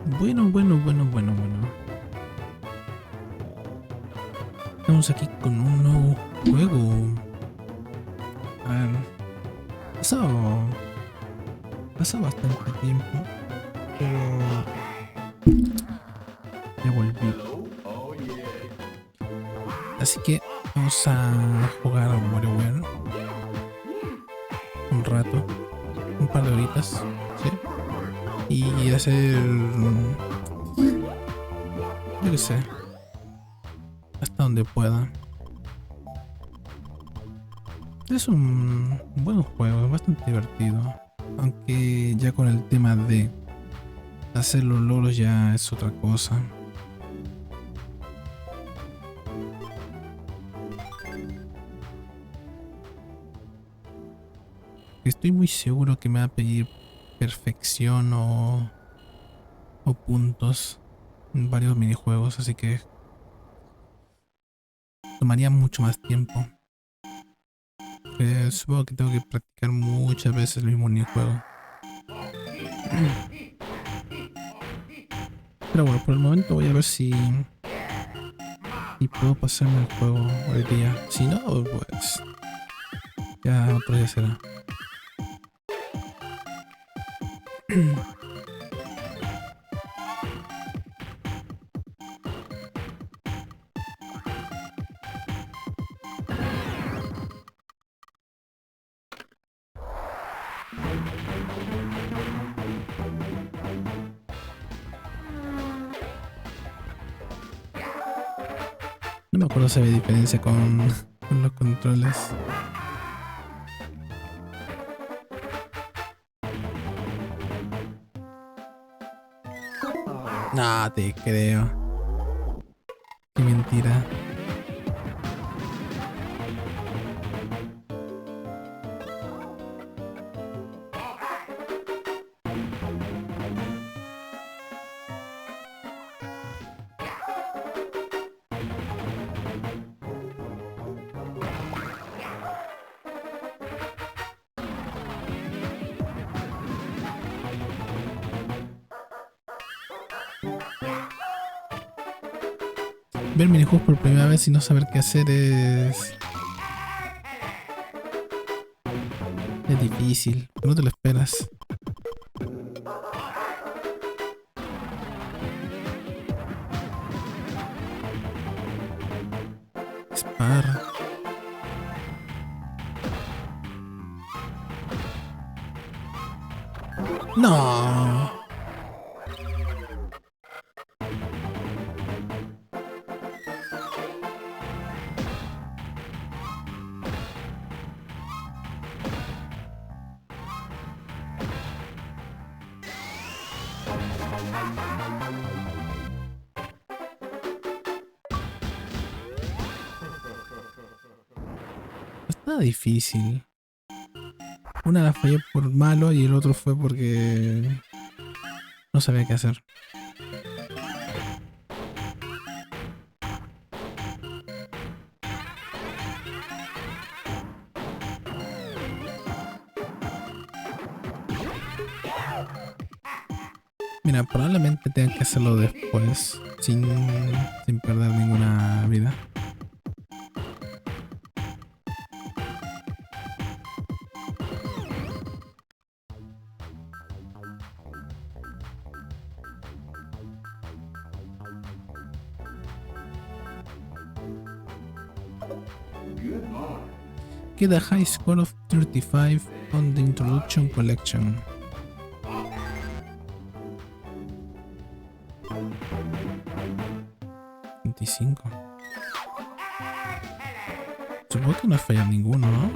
Bueno. Estamos aquí con un nuevo juego. A ver, pasó, pasó bastante tiempo, pero ya volví. Así que vamos a jugar a WarioWare un rato, un par de horitas, ¿sí? Y hacer, yo qué sé, hasta donde pueda. Es un buen juego, es bastante divertido. Aunque ya con el tema de hacer los logros ya es otra cosa. Estoy muy seguro que me va a pedir perfección o puntos en varios minijuegos, así que tomaría mucho más tiempo. Supongo que tengo que practicar muchas veces el mismo minijuego. Pero bueno, por el momento voy a ver si puedo pasarme el juego hoy día. Si no, pues ya otro día será. No me acuerdo si había diferencia con los controles. No te creo. Qué mentira. Ver minijuegos por primera vez y no saber qué hacer es difícil. No te lo esperas. Spar. No. Está difícil. Una la fallé por malo y el otro fue porque no sabía qué hacer. Mira, probablemente tenga que hacerlo después, sin perder ninguna vida. Get a high score of 35 on the introduction collection. ¿25? Supongo que no he fallado ninguno, ¿no?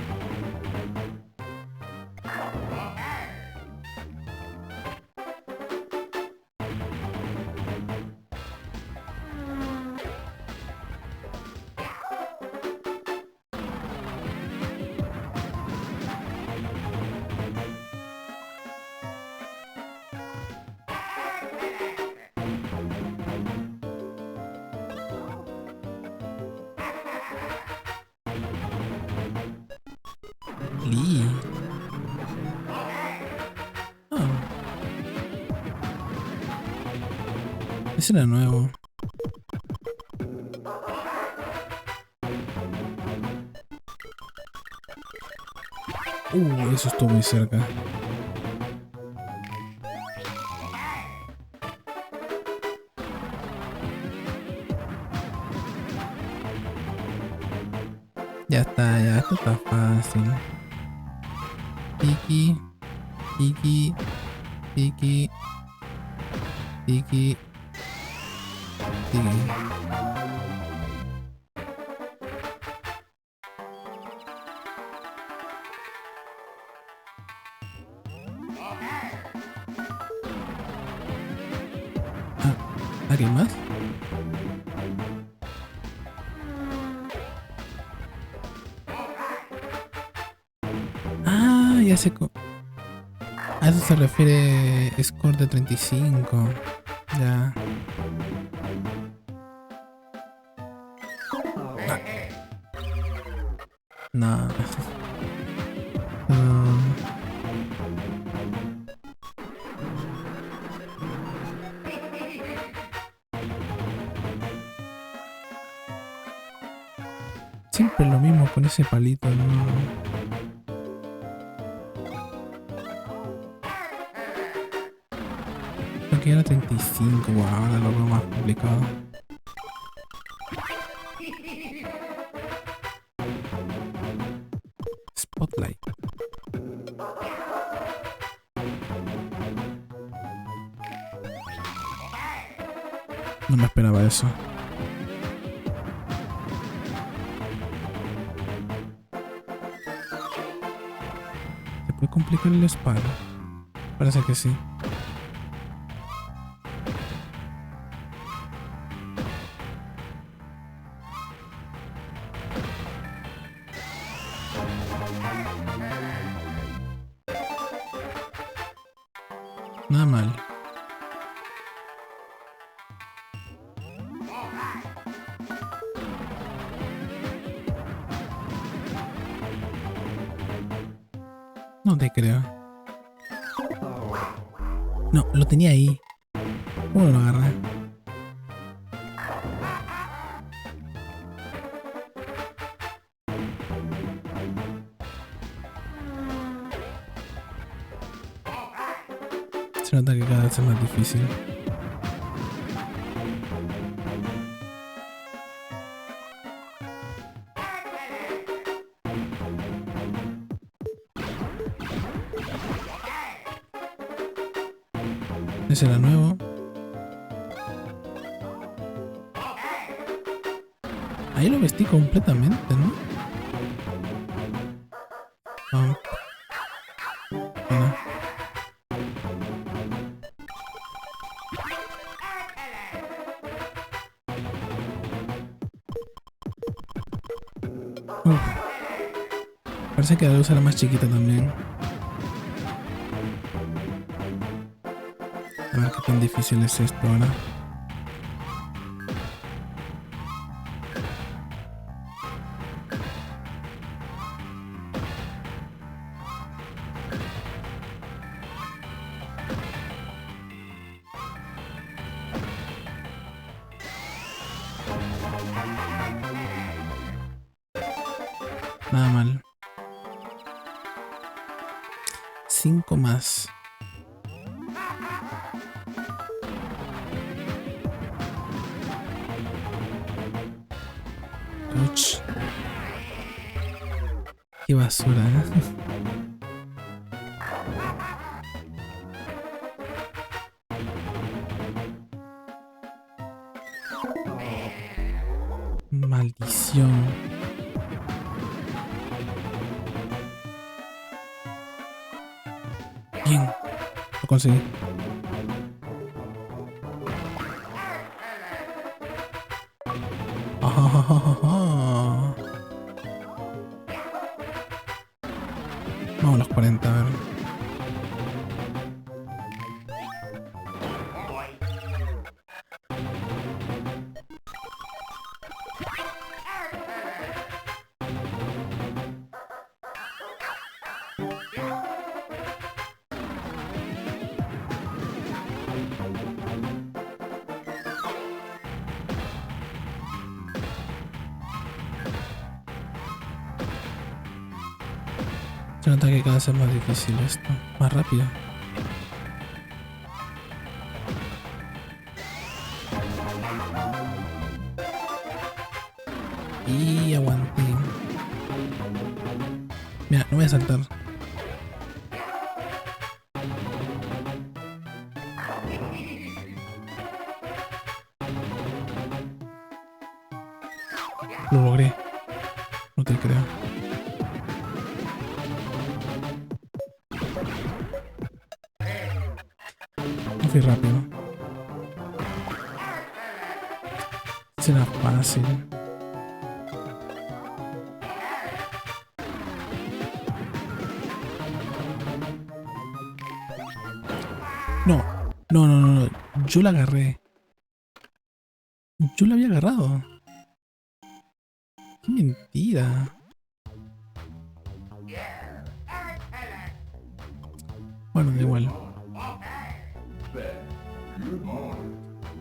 Lee. Oh. Ese era nuevo. Eso estuvo muy cerca. Ya esto está fácil. Tiki, tiki, tiki, tiki, tiki. ¿Alguien más? Ya sé. A eso se refiere score de 35. Ya. No. Siempre lo mismo con ese palito, ¿no? Que era 35, wow, ahora lo veo más complicado. Spotlight. No me esperaba eso. ¿Se puede complicar el disparo? Parece que sí. Nada mal. No te creo. No, lo tenía ahí. ¿Cómo lo agarré? Se nota que cada vez es más difícil. Ese era nuevo. Ahí lo vestí completamente, ¿no? No. Bueno. Parece que la luz era más chiquita también. A ver qué tan difícil es esto ahora. Nada mal. 5 más. Uch. Qué basura, ¿eh? Maldición. Bien. Lo conseguí. Vamos a los 40, a ver. Se nota que cada vez es más difícil esto. Más rápido. Y aguanté. Mira, no voy a saltar. Lo logré. No te creo. No fui rápido. Será fácil. No. No, no, no, no. Yo la agarré. Yo la había agarrado. Qué mentira. Bueno, da igual.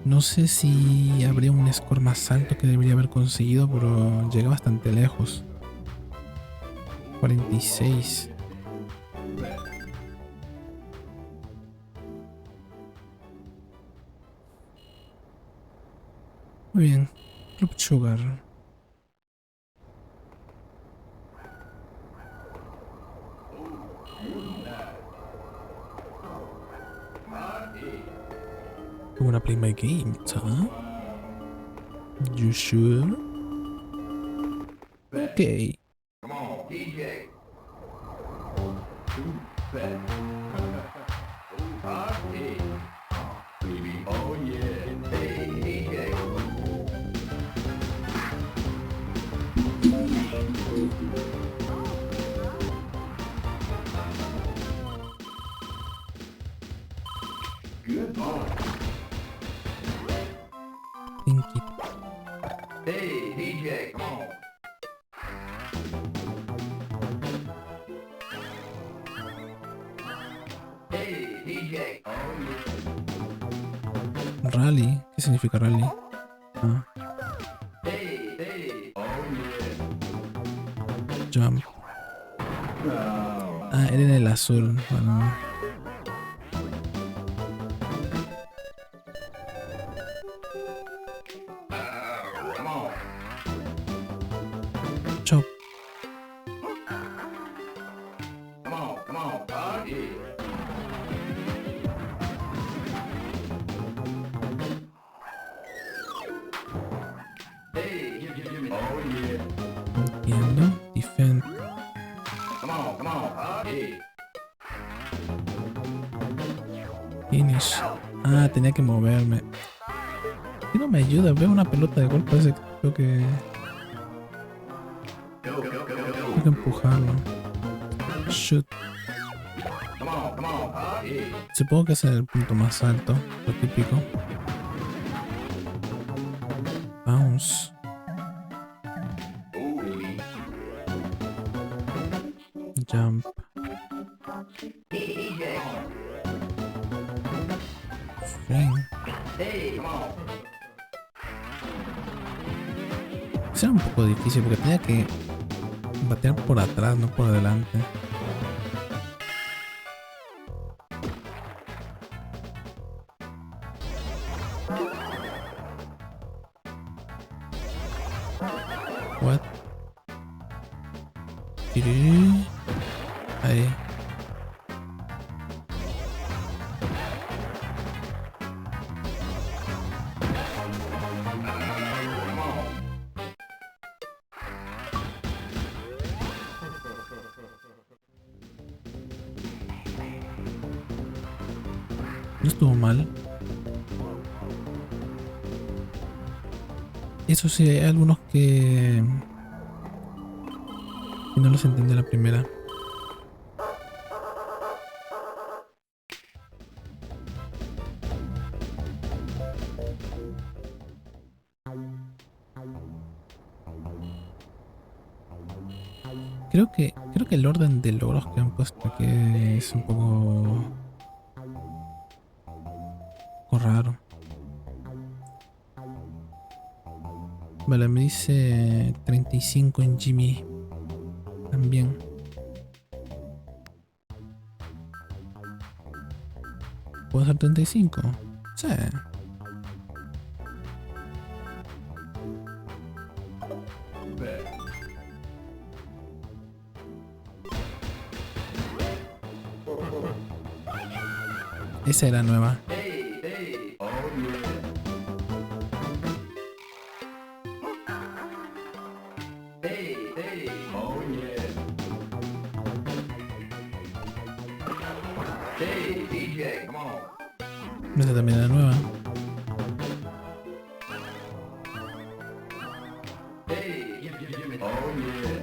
No sé si habría un score más alto que debería haber conseguido, pero llegué bastante lejos. 46. Muy bien. Club Sugar. You wanna play my game, huh? You sure? Okay. Come on, DJ. Too fat. Party. Baby, oh yeah. Hey, DJ. Good morning. Thank you. Hey, DJ, come on. Hey, DJ. Oh yeah. Rally. ¿Qué significa rally? Ah, Hey, hey. Oh yeah. jump. Ah, era en el azul. Bueno. Come on. Chop. Come on, party. Hey, give me. Oh yeah. Entiendo. Defend. Come on, party. Finish. Ah, tenía que moverme. ¿Qué no me ayuda? Veo una pelota de gol. Parece que creo que Go, go, go, go, tengo go. que empujarlo. Shoot. Come on, party. Supongo que ese es el punto más alto. Lo típico. Bounce. Oh, baby. Jump. Hey, DJ. Swing. Hey, come on. Eso era un poco difícil porque tenía que batear por atrás, no por adelante. What? Tiriri. Ahí. Come on. No estuvo mal. Eso sí, hay algunos que no los entendí a la primera. Creo que el orden de logros que han puesto aquí es un poco raro. Vale, me dice 35 en Jimmy también. ¿Puedo hacer 35? Sí. Bet. Esa era nueva. Hey, hey. Oh yeah. Hey, hey. Oh yeah. Hey, DJ, come on. Esa también era nueva. Hey, give me. Oh yeah.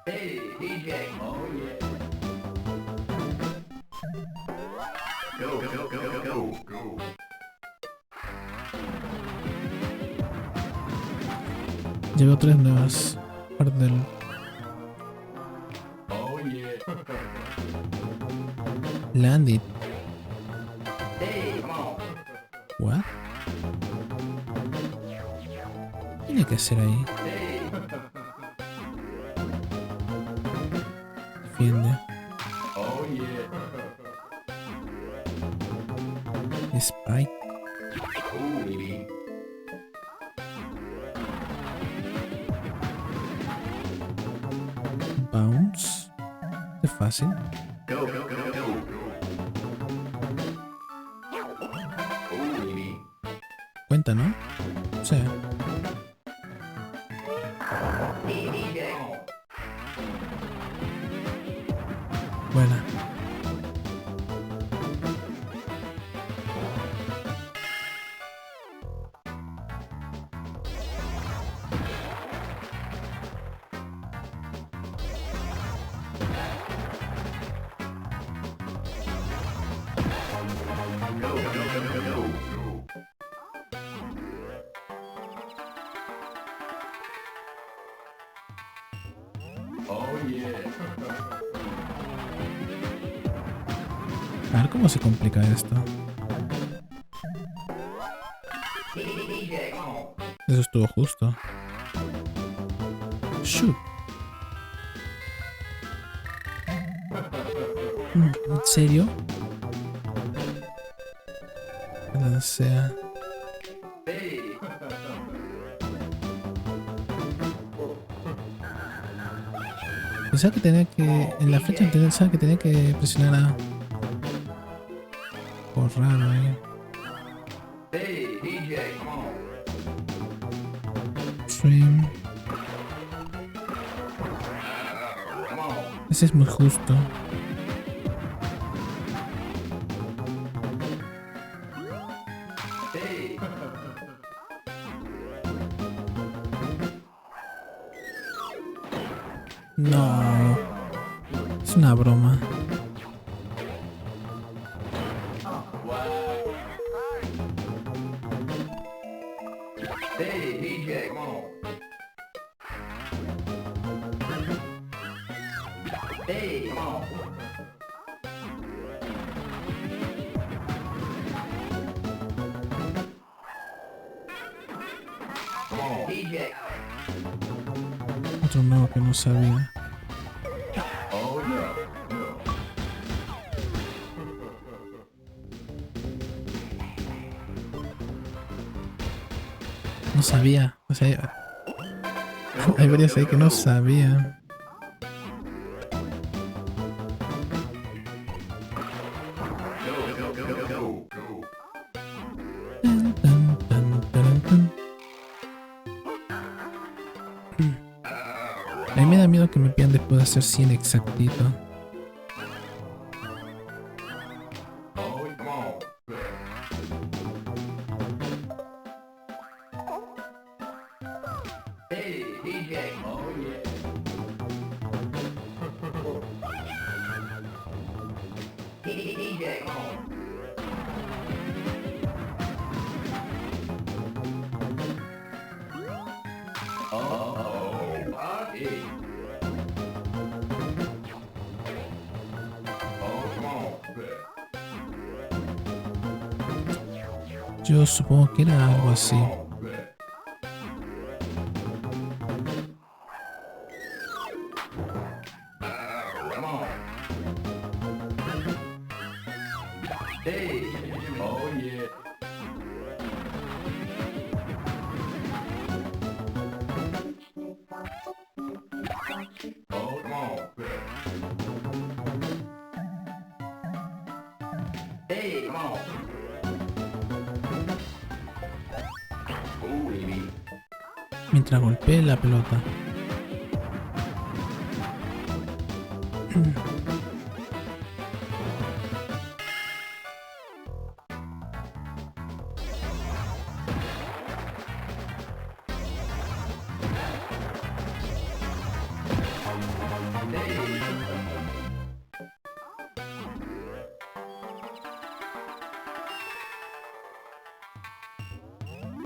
Hey, DJ. Oh yeah. Go, go, go, go, go, go. Llevo 3 nuevas. Parte del... Oh yeah. Landit. Hey, come on. What? ¿Qué tiene que hacer ahí? Hey. Defiende. Oh yeah. Spike. Oh baby. Bounce. Es fácil. Go, go, go, go, go. Oh baby. Cuenta, ¿no? Sí. Hey, DJ. Buena. Go, go, go, go, go, go. Oh yeah. A ver cómo se complica esto. DJ, come on. Eso estuvo justo. Shoot. ¿En serio? O sea, Hey. pensaba que tenía que... En la flecha pensaba que tenía que presionar a... Por raro, Hey, DJ, come on. Stream. Come on. Ese es muy justo. Hey. No. Es una broma. Hey, DJ, come on. Hey, come on. Come on. DJ. Otro nuevo que no sabía. Oh yeah. No sabía. O sea, hay varias ahí que no sabía. Go, go, go, go, go, go. Tan, tan, tan, taran, tan. A mí me da miedo que me pidan después de hacer 100 exactito. Oh, come on. Hey, DJ. Oh yeah. DJ, come on. Oh, party. Oh, come on. Yo supongo que era algo así. Come on. Hey, oh yeah. Oh, come on. Hey, come on. Oh, baby. Mientras golpee la pelota.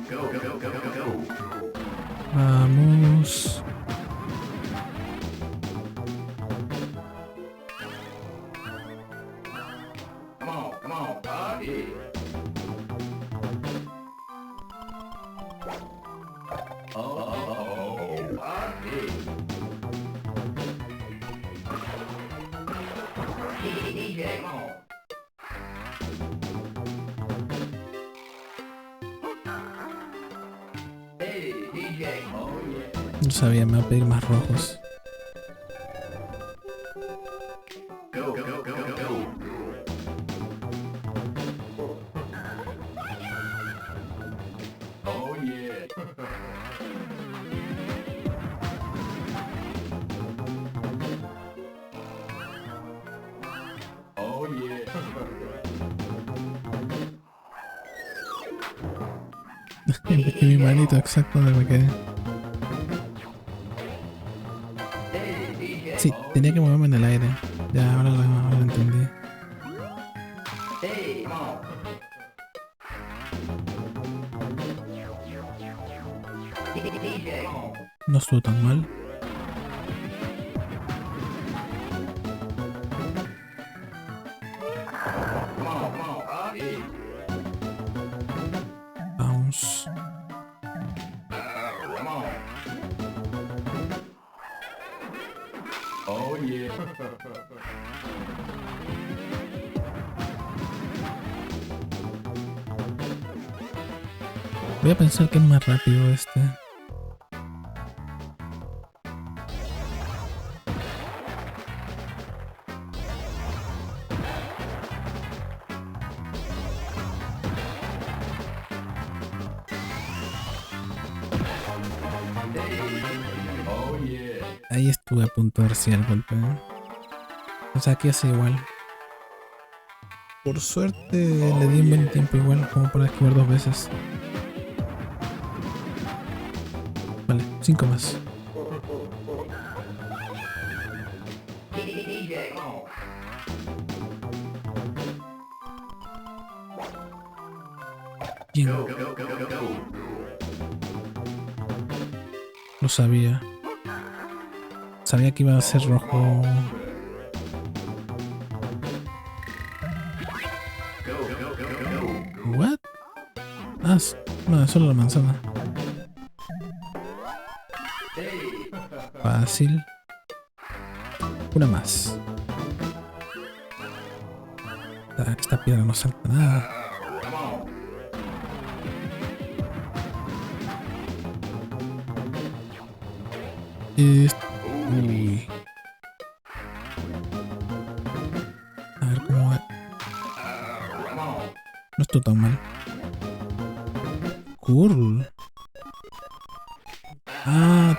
Go, go, go, go, go, go. Vamos. Come on, party. Oh, party. DJ, come on. Hey, DJ, oh yeah. No sabía, me va a pedir más rojos. Go, go, go, go, go. Oh yeah. Oh yeah. Y mi manito exacto donde me quedé. Hey, DJ. Sí, tenía que moverme en el aire. Ya, ahora lo entendí. Hey, come on. DJ, come on. No estuvo tan mal. Come on, party. Bounce. Come on. Oh yeah. Voy a pensar que es más rápido este. Oh yeah. Ahí estuve a punto de recibir el golpe. O sea, aquí hace igual. Por suerte le di un buen tiempo igual, como para esquivar 2 veces. Vale, 5 más. DJ, come on. Bien, Go, go, go, go, go. lo sabía. Sabía que iba a ser rojo. Go, go, go, go, go. ¿What? Ah, no, es solo la manzana. Hey. Fácil. Una más. Esta piedra no salta nada. Come on. Uy. A ver cómo va. Come on. No estuvo tan mal. Cool. Ah,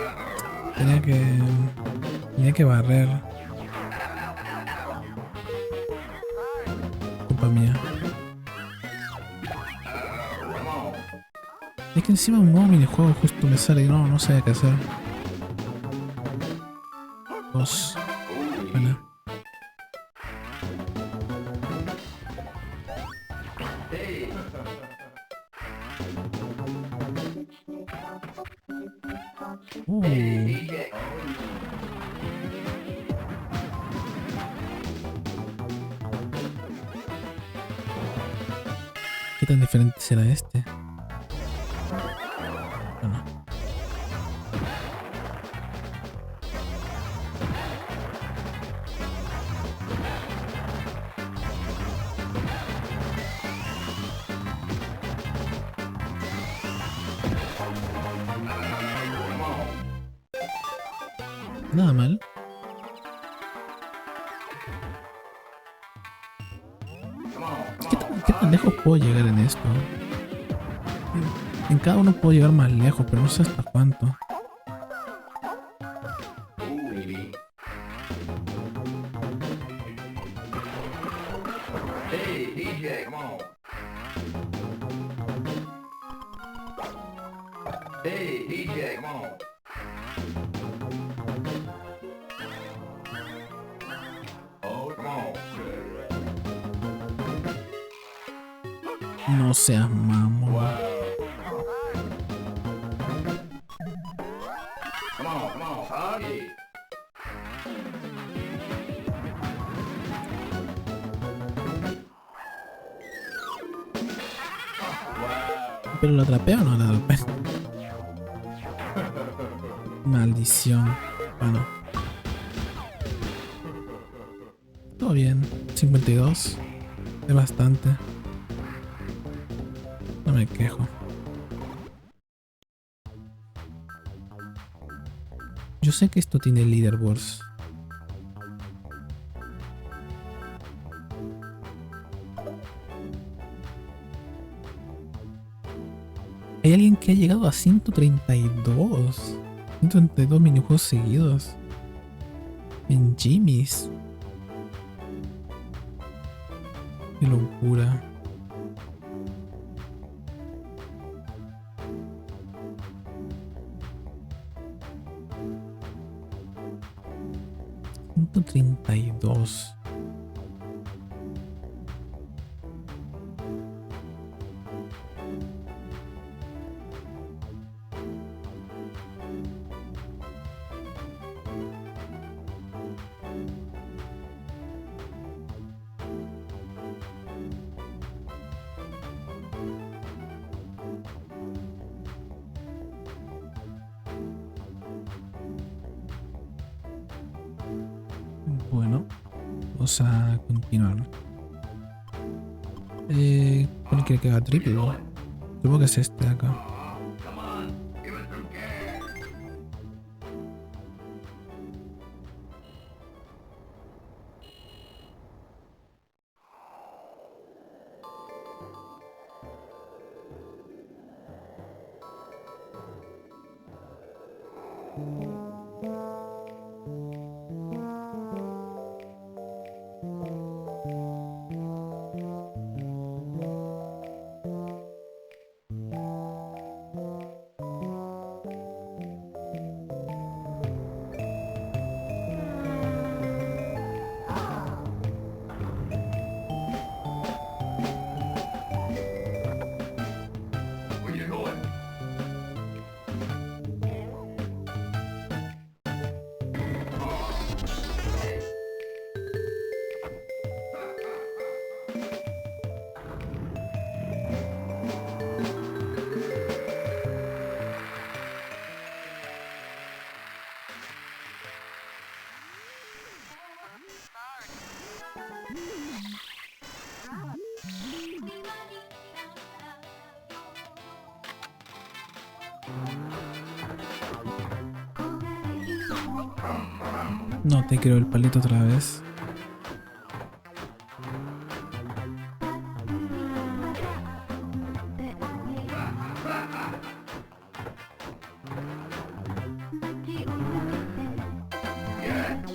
tenía que barrer. Culpa mía. Come on. Es que encima un nuevo minijuego justo me sale y no sabía qué hacer. 2. Buena. Hey. DJ. ¿Qué tan diferente será este? Bueno. Nada mal. ¿Qué tan lejos puedo llegar en esto? En cada uno puedo llegar más lejos, pero no sé hasta cuánto. Ooh, baby. Hey, DJ, come on. Hey, DJ, come on. Oh, come on. No seas mamón. Come on, party. ¿Pero lo atrapé o no lo atrapé? Maldición. Bueno. Todo bien. 52. Es bastante. No me quejo. Yo sé que esto tiene leaderboards. Hay alguien que ha llegado a 132. 132 minijuegos seguidos. En Jimmy's. Qué locura. $132. Bueno, vamos a continuar. ¿Cuál quiere que haga triple? Supongo que es este de acá. Come on, give it some gas. Where you going? No te creo el palito otra vez.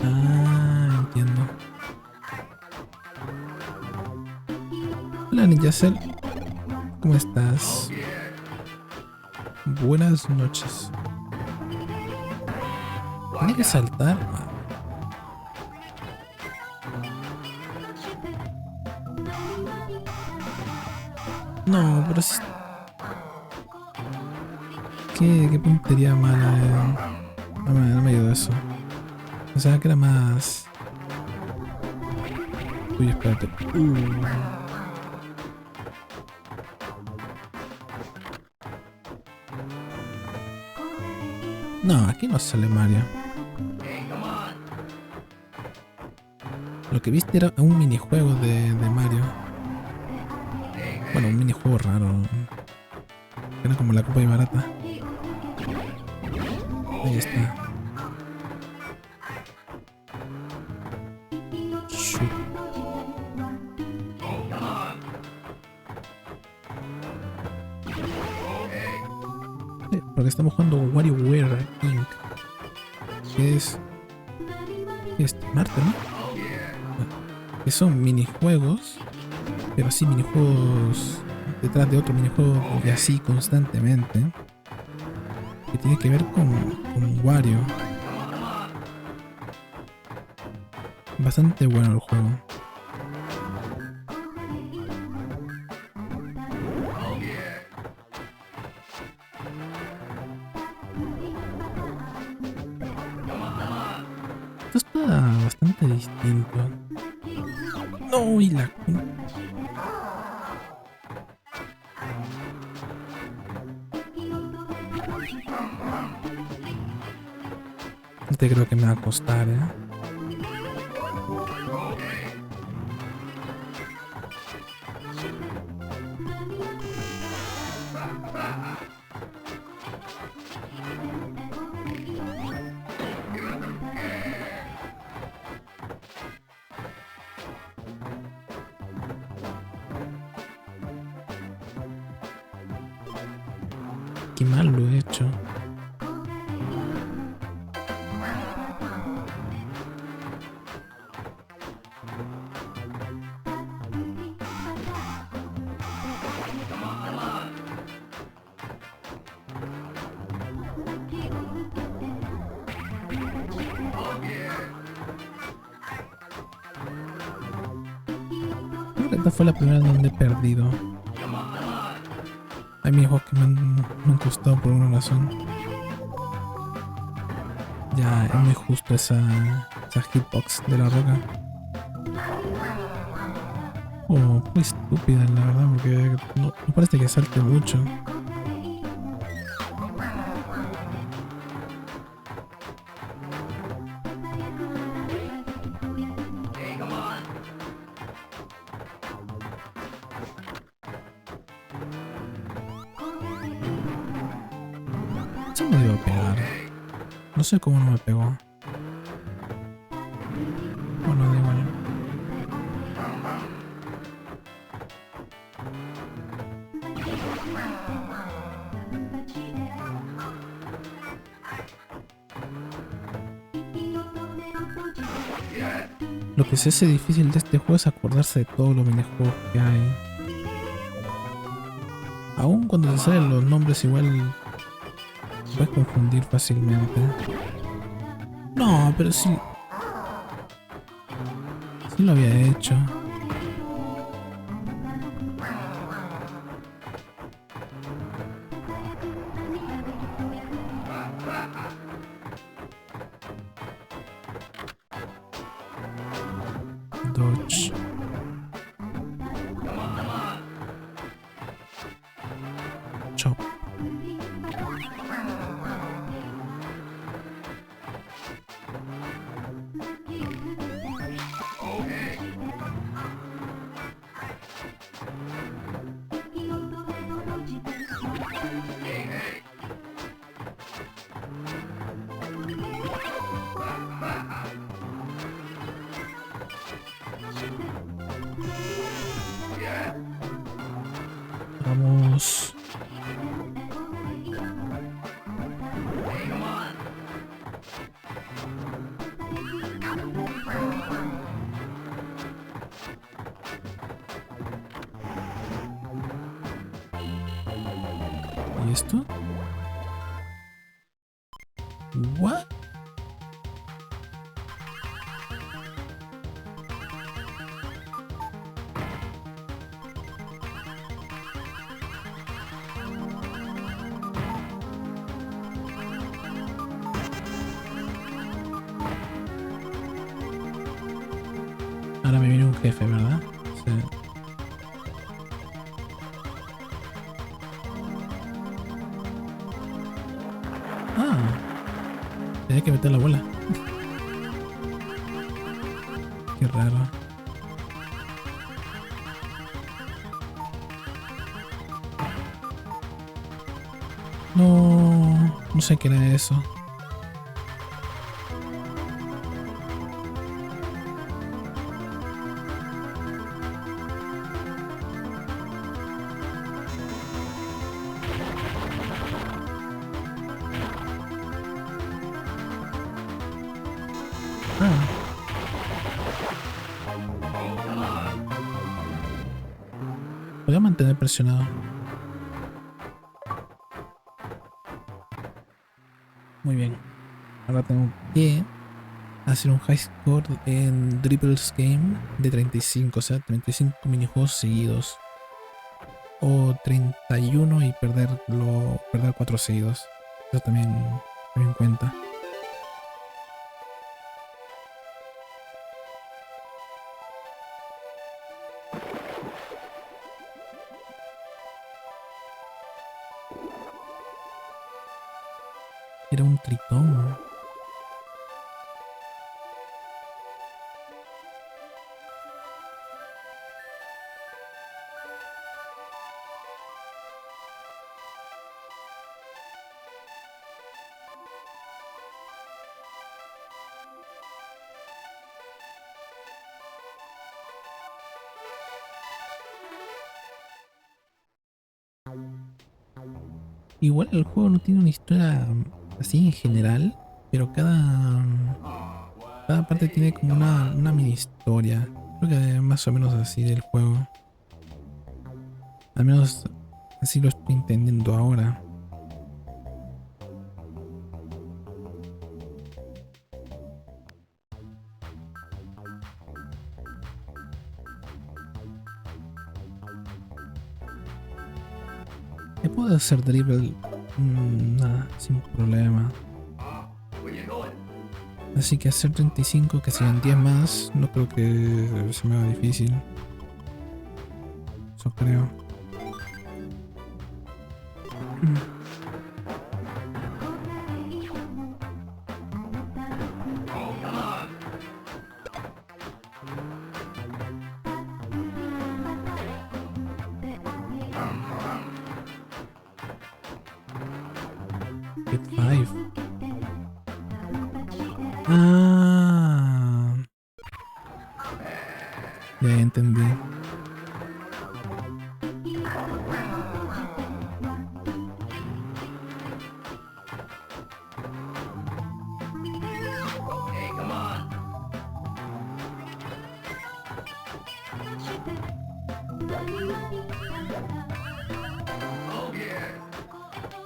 Ah, entiendo. Hola Ninja Cell. ¿Cómo estás? Buenas noches. Tiene que saltar. No, pero sí. Qué puntería mala. No me ayudó eso. O sea que era más. Uy, espérate. No, aquí no sale Mario. Lo que viste era un minijuego de Mario. Bueno, un minijuego raro. Era como la copa y barata. Ahí está. Porque estamos jugando WarioWare Inc. Que es Marte, ¿no? Que son minijuegos, pero así minijuegos detrás de otro minijuego y así constantemente. Que tiene que ver con Wario. Bastante bueno el juego. Esto está bastante distinto. No, y la... No te creo que me va a costar, ¿eh? Qué mal lo he hecho. Creo que esta fue la primera donde he perdido. Hay minijuegos que me han costado por una razón. Ya es muy justo esa hitbox de la roca. Oh, muy estúpida la verdad, porque no parece que salte mucho. Eso me iba a pegar. No sé cómo no me pegó. Bueno, da igual. Lo que se hace difícil de este juego es acordarse de todos los minijuegos que hay. Aún cuando te salen los nombres igual puedes confundir fácilmente. No, pero sí. Sí lo había hecho. Dodge. Chop. Vamos. ¿Y esto? ¿What? Ahora me viene un jefe, ¿verdad? Sí. Ah, tenía que meter la bola. Qué raro. No sé qué era eso. Voy a mantener presionado. Muy bien. Ahora tengo que hacer un high score en Dribbles Game de 35, o sea, 35 minijuegos seguidos. O 31 y perder 4 seguidos. Eso también ten en cuenta. Era un tritón. Igual el juego no tiene una historia así en general, pero cada parte tiene como una mini historia. Creo que más o menos así del juego. Al menos así lo estoy entendiendo ahora. ¿Qué puedo hacer dribble? Nada, sin problema. Así que hacer 35, que sean 10 más, no creo que se me haga difícil. Eso creo. Get 5. Ah, ya entendí.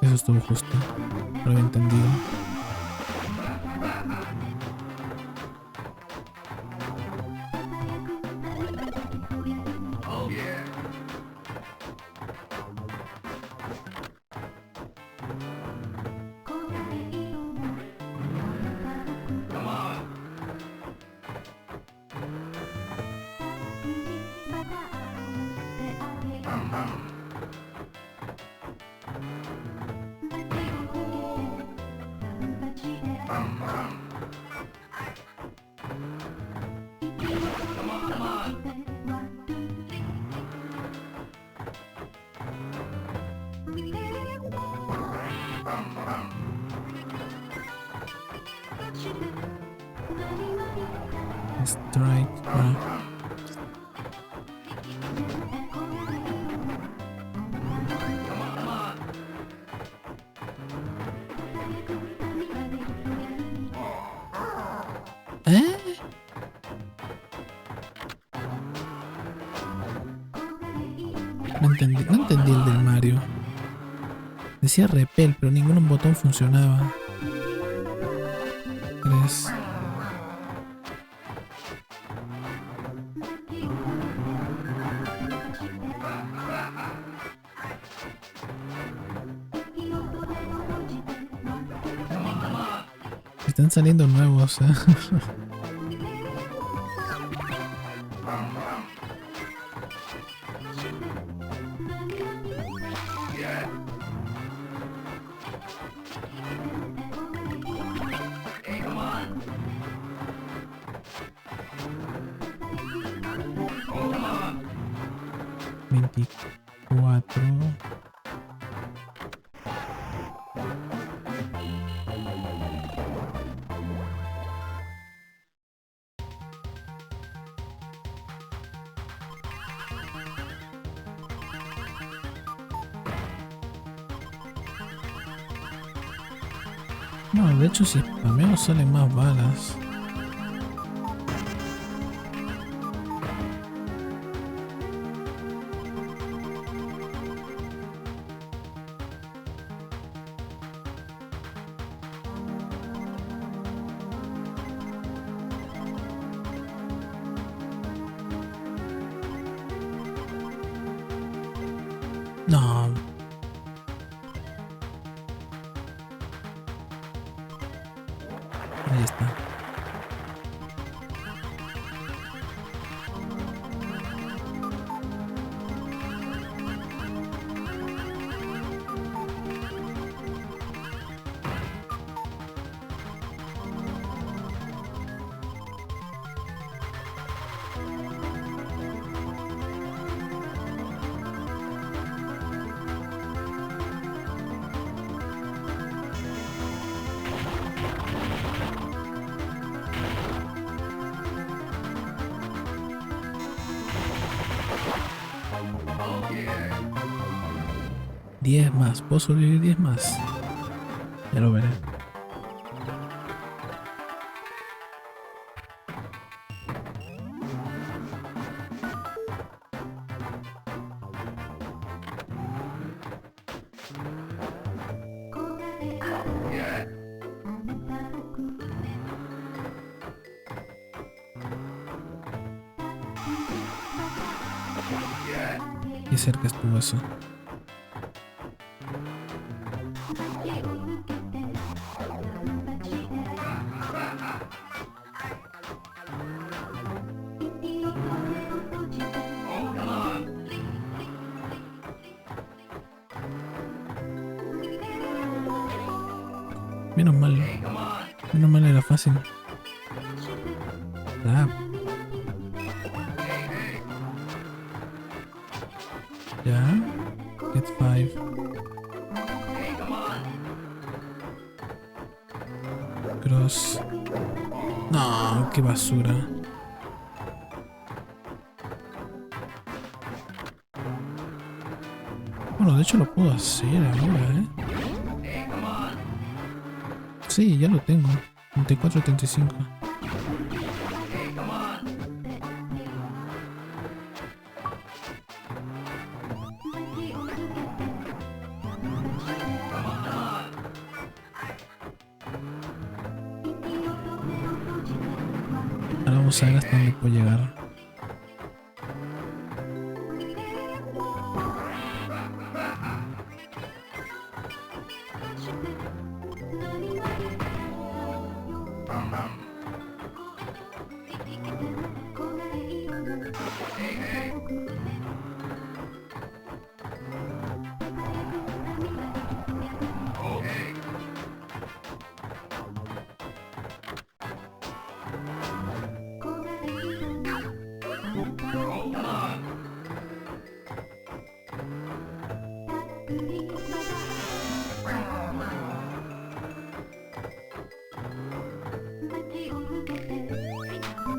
Eso estuvo justo. Lo había entendido. Strike. Ah. ¿Eh? No entendí el del Mario. Decía repel, pero ningún botón funcionaba. ¿Crees? Están saliendo nuevos. No, de hecho si spameo salen más balas. No. Ahí está. Oh yeah. 10 más. ¿Puedo sobrevivir 10 más? Ya lo veré. Yeah. Yeah. Qué cerca estuvo eso. Oh, come on. Menos mal. Hey, come on. Menos mal era fácil. Ah, Hey, hey. ya. Get 5. Hey, come on. Cross. No, qué basura. Bueno, de hecho lo puedo hacer ahora, ¿eh? Hey, come on. Sí, ya lo tengo. 34, 35. Hey, come on. Come on. Ahora vamos a ver hasta dónde puedo llegar. Bum, bum. Hey, hey. Okay. Oh, come on.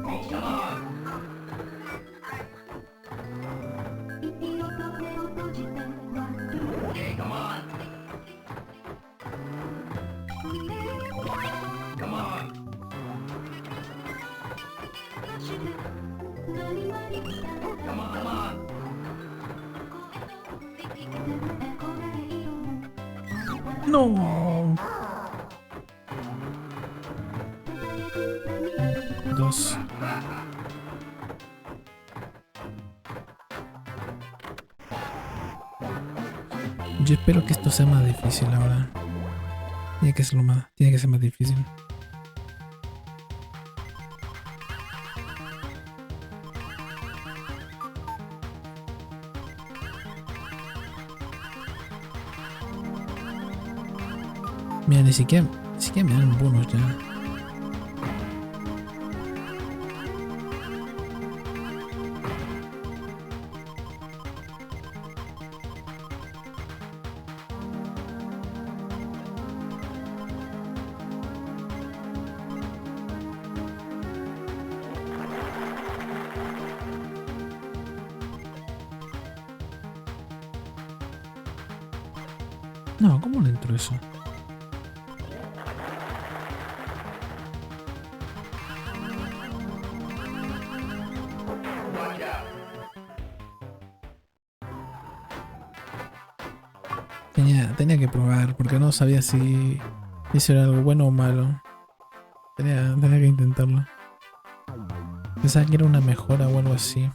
Oh, come on. Hey, come on. Come on. Come on, come on. No. 2. Yo espero que esto sea más difícil ahora. Tiene que ser más difícil. Mira, ni siquiera me dan un bonus ya. No, ¿cómo le entró eso? Watch out. Tenía que probar, porque no sabía si eso era algo bueno o malo. Tenía que intentarlo. Pensaba que era una mejora o algo así.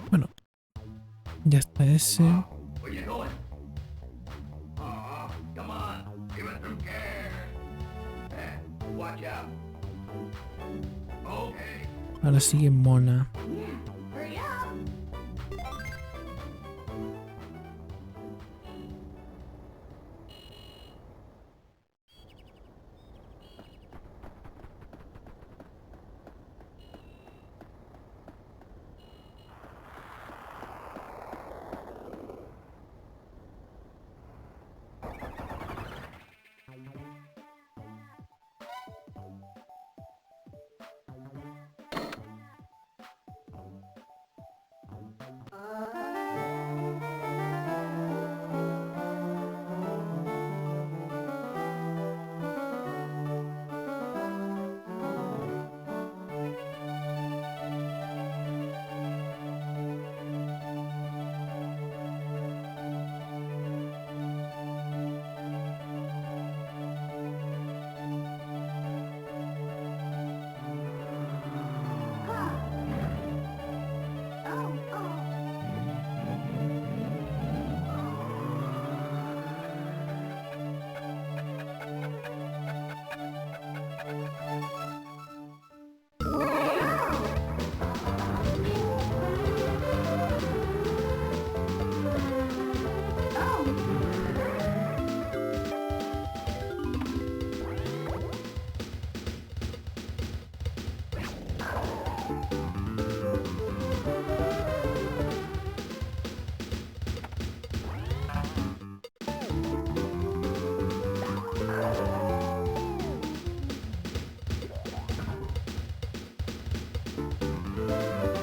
Bueno, Ya está ese. Where you going? Come on, give it some care. Watch out. Okay. Ahora sigue Mona. Hurry up.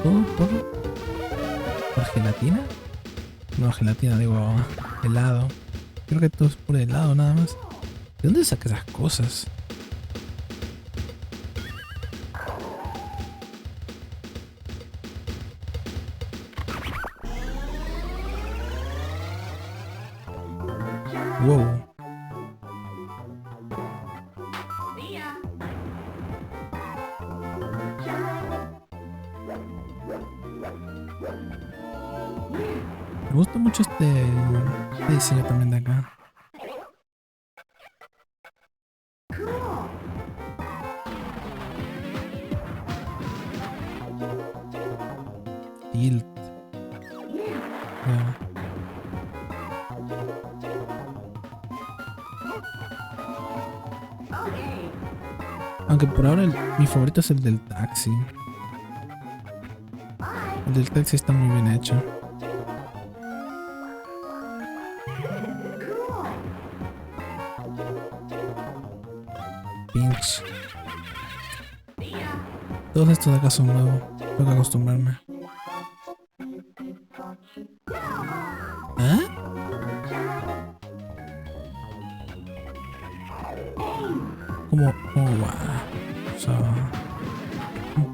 ¿Todo por gelatina? No, gelatina, digo helado. Creo que todo es por helado nada más. ¿De dónde sacas esas cosas? Wow. Me gusta mucho este diseño también de acá. Tilt. Ya. Aunque por ahora mi favorito es el del taxi. El del taxi está muy bien hecho. Pinch. Todos estos de acá son nuevos. Tengo que acostumbrarme. ¿Ah? ¿Cómo va? O sea,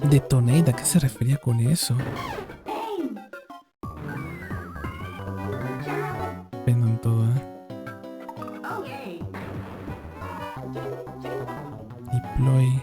Detonate, ¿a qué se refería con eso? Depende en todo, Deploy.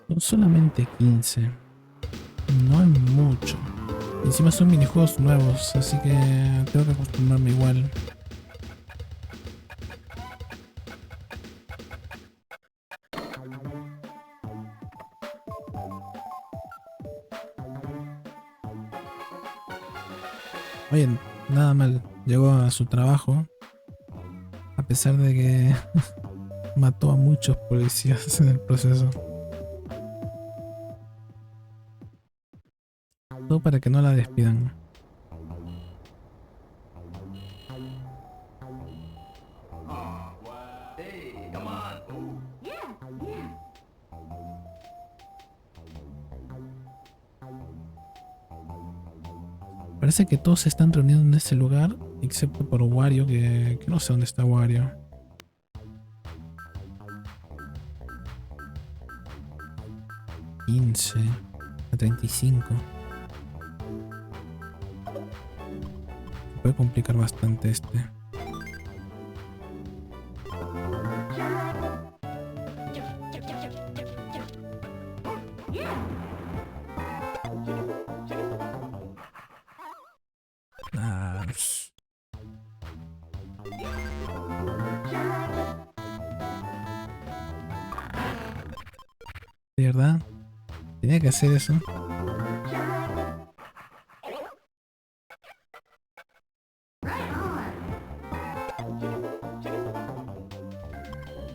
Son solamente 15. No es mucho. Encima son minijuegos nuevos, así que tengo que acostumbrarme igual. Oye, nada mal. Llegó a su trabajo. A pesar de que mató a muchos policías en el proceso. Todo para que no la despidan. Hey, come on. Parece que todos se están reuniendo en ese lugar, excepto por Wario, que no sé dónde está Wario. A 35. Se puede complicar bastante este. Ah, de verdad, tenía que hacer eso.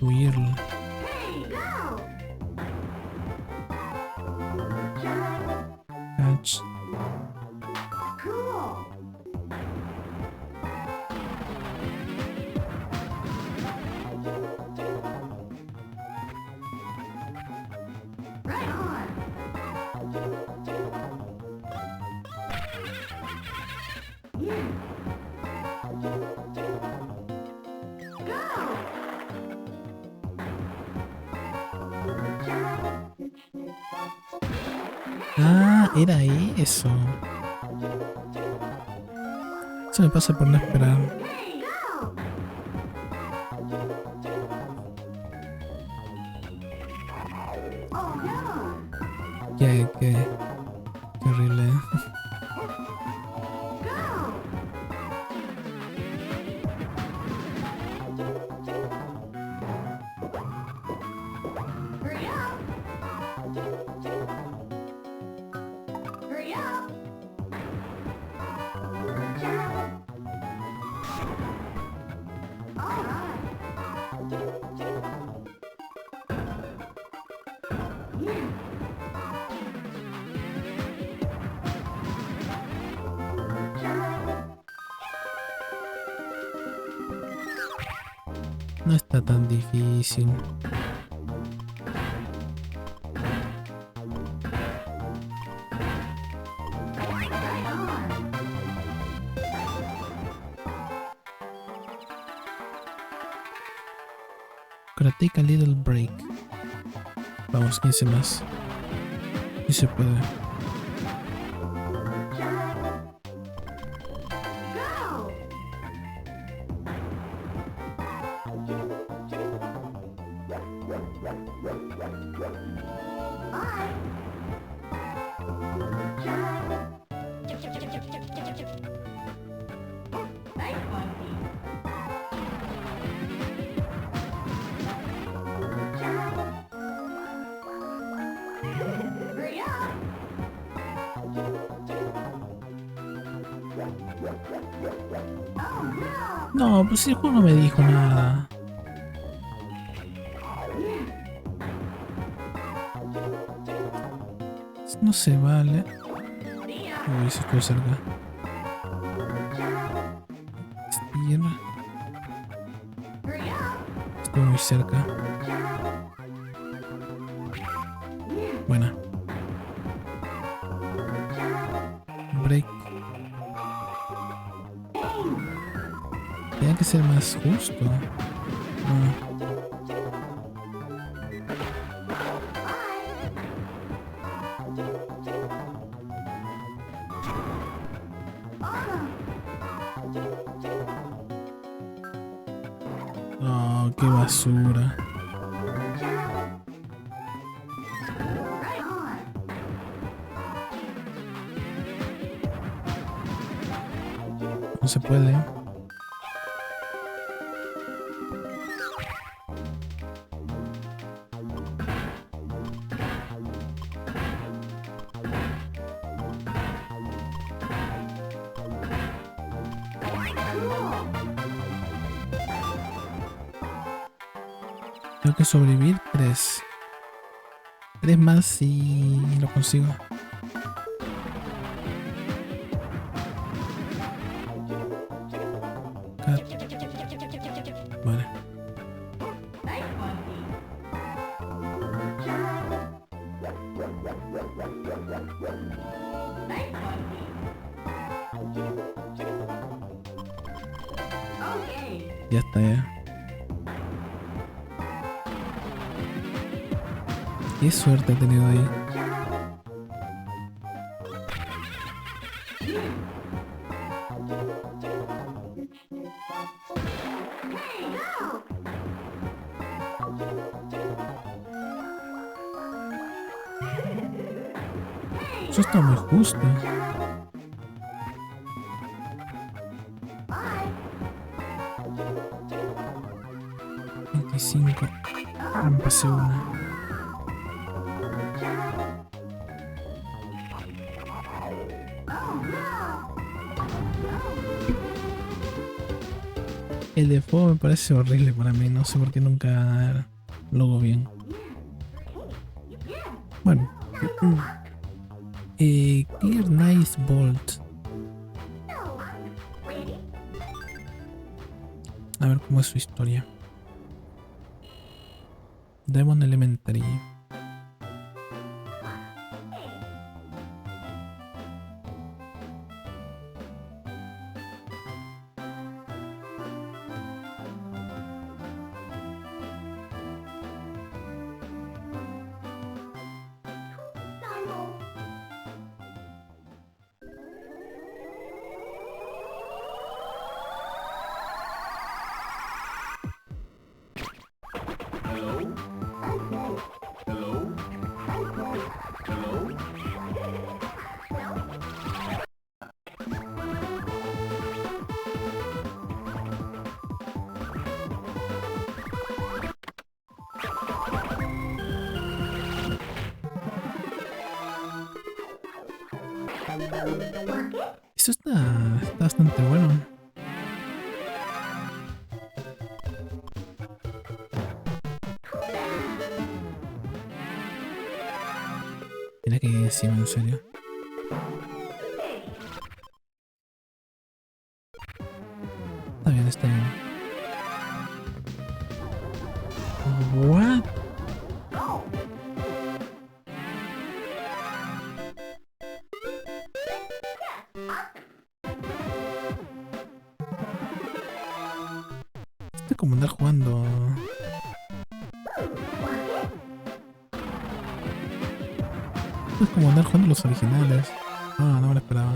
Huirlo. Catch. Ah, era eso. Eso me pasa por no esperar. Qué horrible. No está tan difícil. Gonna take a little break. Vamos, 15 más. Sí se puede. No, pues el juego no me dijo nada. No se vale. Uy, se estuvo cerca. Estira. Estuvo muy cerca. Buena. Break. Tenía que ser más justo. No. Oh, qué basura. No se puede. Tengo que sobrevivir 3. 3 más y lo consigo. Vale. Ya está, ya. Qué suerte ha tenido ahí. Eso está muy justo. $25. Ah, me pasé una. El de fuego me parece horrible para mí. No sé por qué nunca lo hago bien. Bueno. Clear Nice Bolt. A ver cómo es su historia. Demon Elementary. Eso está bastante bueno. Mira que encima, en serio. Está bien, está bien. What? Esto es como andar jugando. Esto es como andar jugando los originales. No, no me lo esperaba.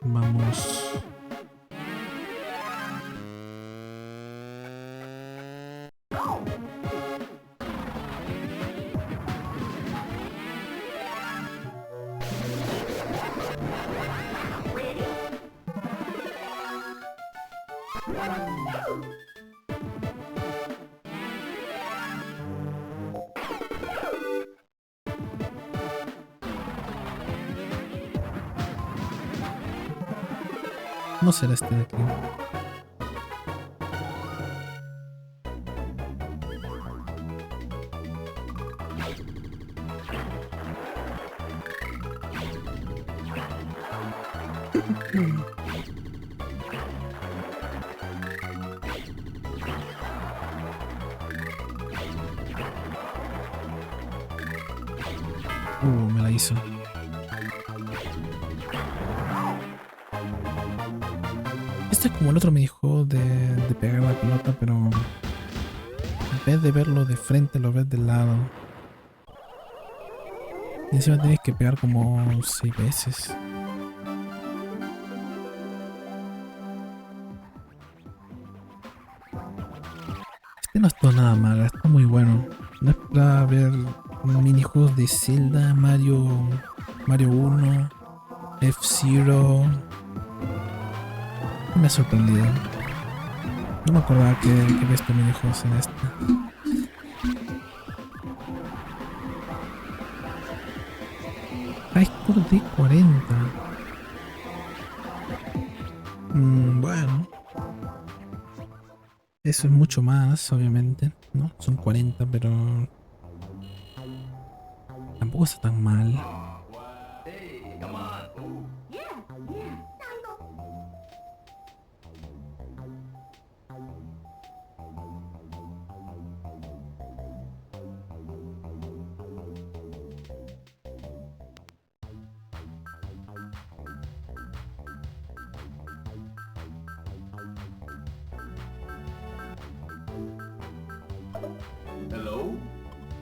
Vamos. ¿Cómo será este de aquí? Me la hizo. Este es como el otro minijuego de pegar la pelota, pero en vez de verlo de frente, lo ves del lado. Y encima tienes que pegar como 6 veces. Este no está nada mal, está muy bueno. No esperaba ver minijuegos de Zelda, Mario 1, F-Zero. Me ha sorprendido. No me acordaba que había estos minijuegos en esta. High score de 40. Bueno. Eso es mucho más, obviamente, ¿no? Son 40, pero tampoco está tan mal. Hey, come on.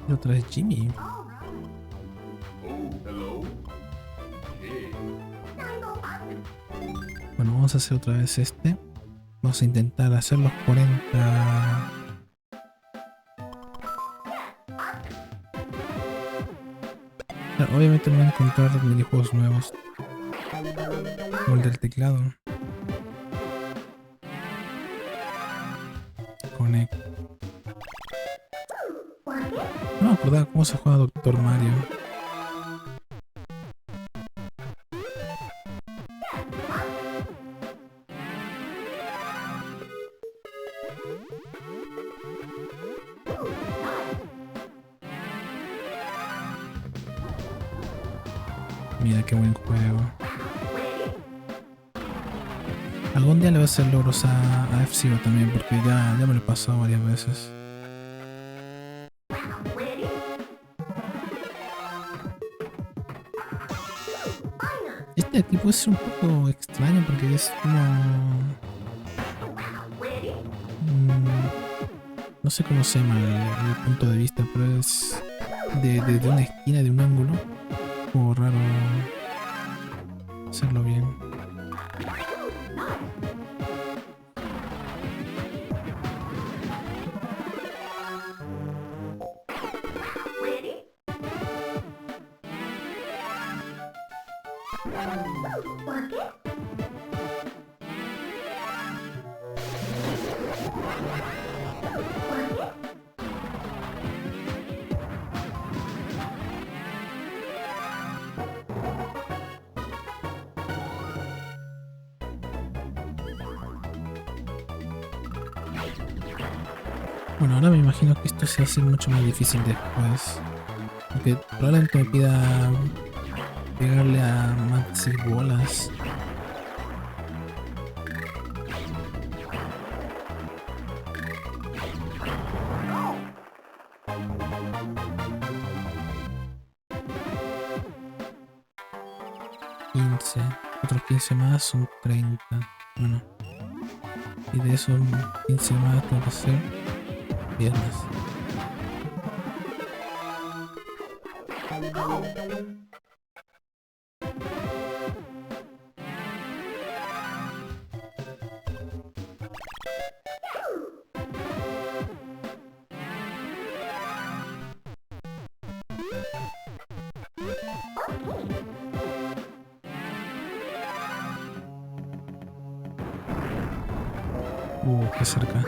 Y otra vez Jimmy. Oh, hello. Hey. Bueno, vamos a hacer otra vez este. Vamos a intentar hacer los 40. Claro, obviamente no voy a encontrar minijuegos nuevos. Como el del teclado. Connect. No me acordaba cómo se juega Doctor Mario. Mira qué buen juego. Algún día le voy a hacer logros a F-Zero también, porque ya me lo he pasado varias veces. Este tipo es un poco extraño porque es como... no sé cómo se llama el punto de vista, pero es de una esquina, de un ángulo. Como raro hacerlo bien. Bueno, ahora me imagino que esto se hace mucho más difícil después. Porque probablemente me pida pegarle a Maxi bolas. Otros 15 más son 30. Bueno. Y de esos 15 más tengo que hacer 10 más. Qué cerca.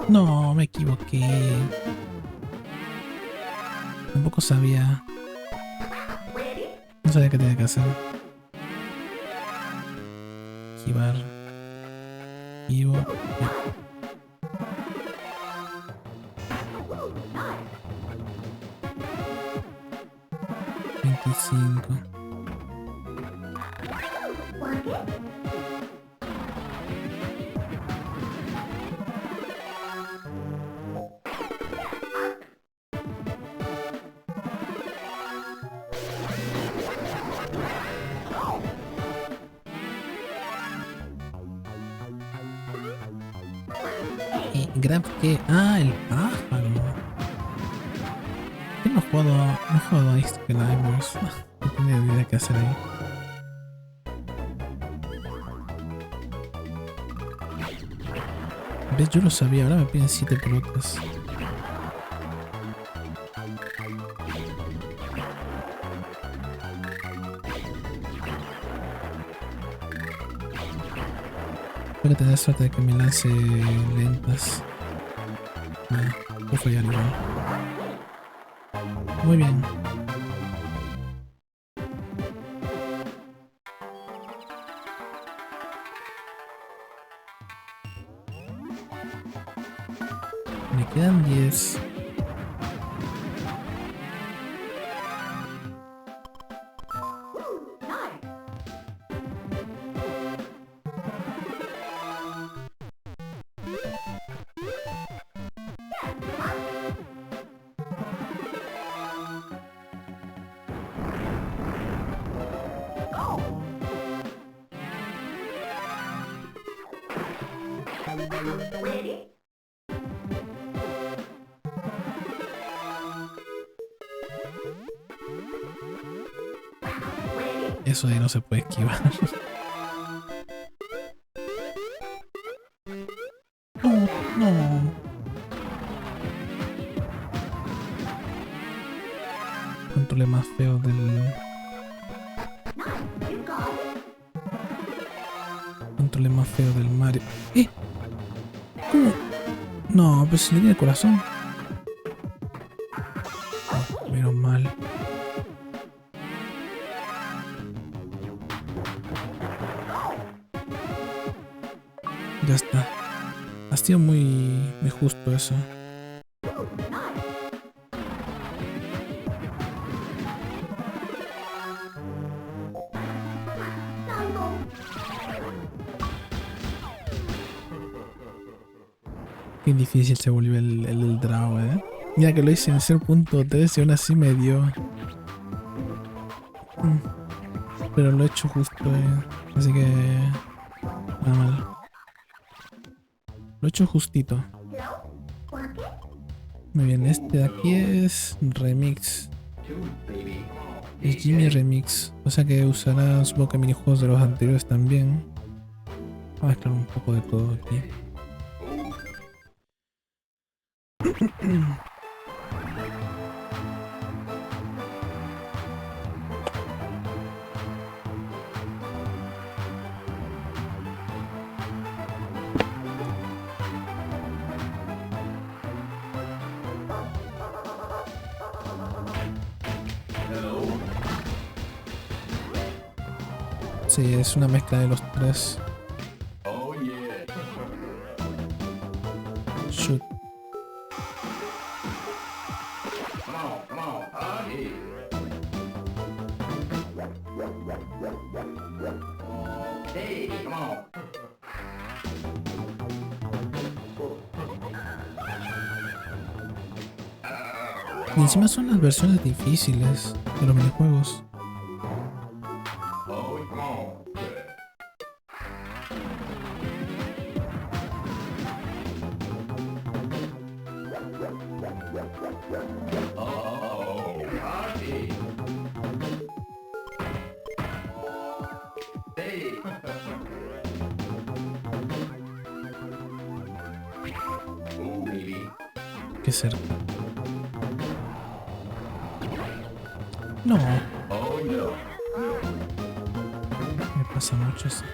No, me equivoqué. Tampoco sabía. No sabía qué tenía que hacer. Esquivar. Esquivo. Ya. $25. Grab que... Ah, el pájaro. Yo no he jugado a Ice Climbers. No tenía ni idea qué hacer ahí. ¿Ves? Yo lo sabía, ahora me piden 7 pelotas. Tengo que tener suerte de que me lance lentas. Voy a fallar igual. Muy bien. Me quedan 10. Eso ahí no se puede esquivar. No, no. Control más feo del. Control más feo del Mario. ¿Eh? ¿Cómo? No, pues si le tiene corazón. Oh, menos mal. Ya está. Ha sido muy justo eso. Qué difícil se volvió el Draw, Mira que lo hice en 0.3 y aún así me dio. Pero lo he hecho justo, así que. Nada mal. Lo he hecho justito. Muy bien, este de aquí es Remix. Es Jimmy Remix. O sea que usará, supongo que minijuegos de los anteriores también. Vamos a mezclar un poco de todo aquí. Sí, es una mezcla de los tres. Shoot. Y encima son las versiones difíciles de los minijuegos. Qué cerca. No. Me pasa mucho eso.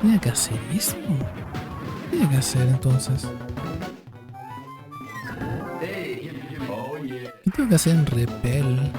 ¿Tenía que hacer esto? ¿Qué tenía que hacer entonces? ¿Qué tengo que hacer en Repel?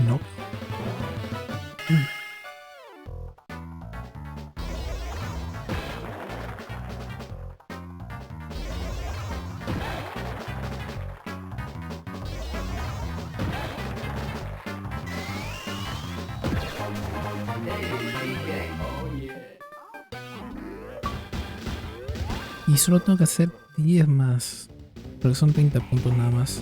No. Y solo tengo que hacer 10 más. Porque son 30 puntos nada más.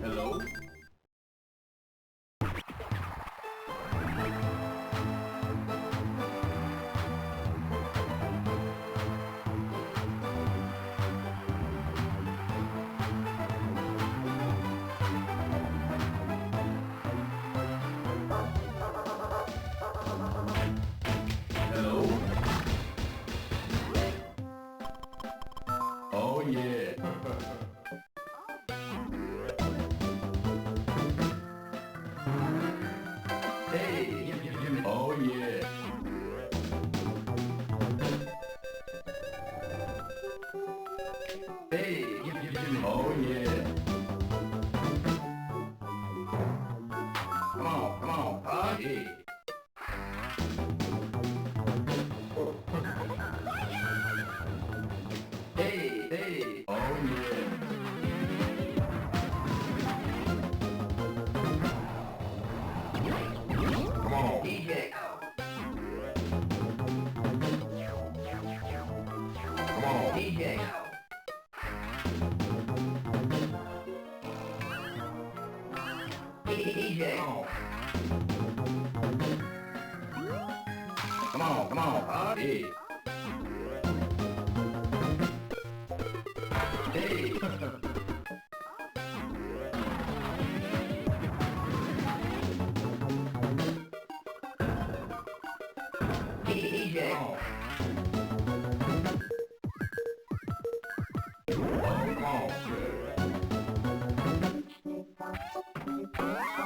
Hello? Hello? Oh yeah. Hey, Jimmy. Oh yeah. Hey, Jimmy. Oh yeah. Come on, party. Hey. Oh yeah. Come on, DJ. Come on, DJ. DJ. Come on, party. Hey. DJ. Come on.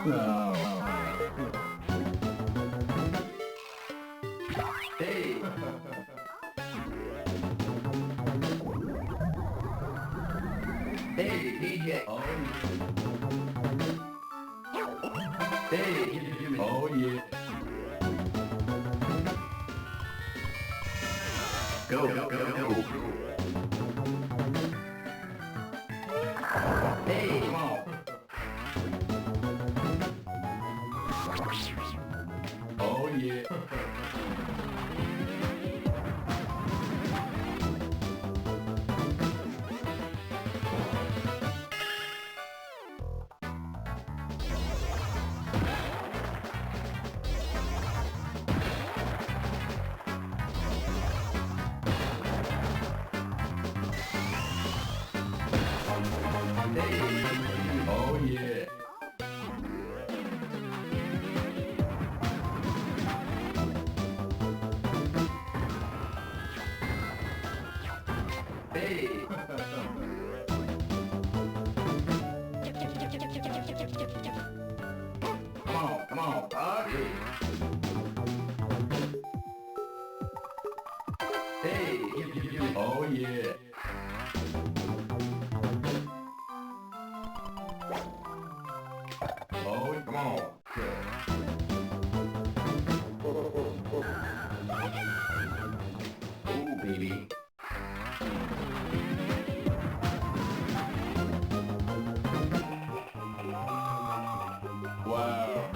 No. Hey. Hey, DJ. Oh, yeah. Hey, Jimmy. Oh, yeah. Go. Hey, come on. Oh, yeah. Oh yeah. Hey. Come on, party. Hey, oh yeah. Oh, come on. Ooh, baby. Wow.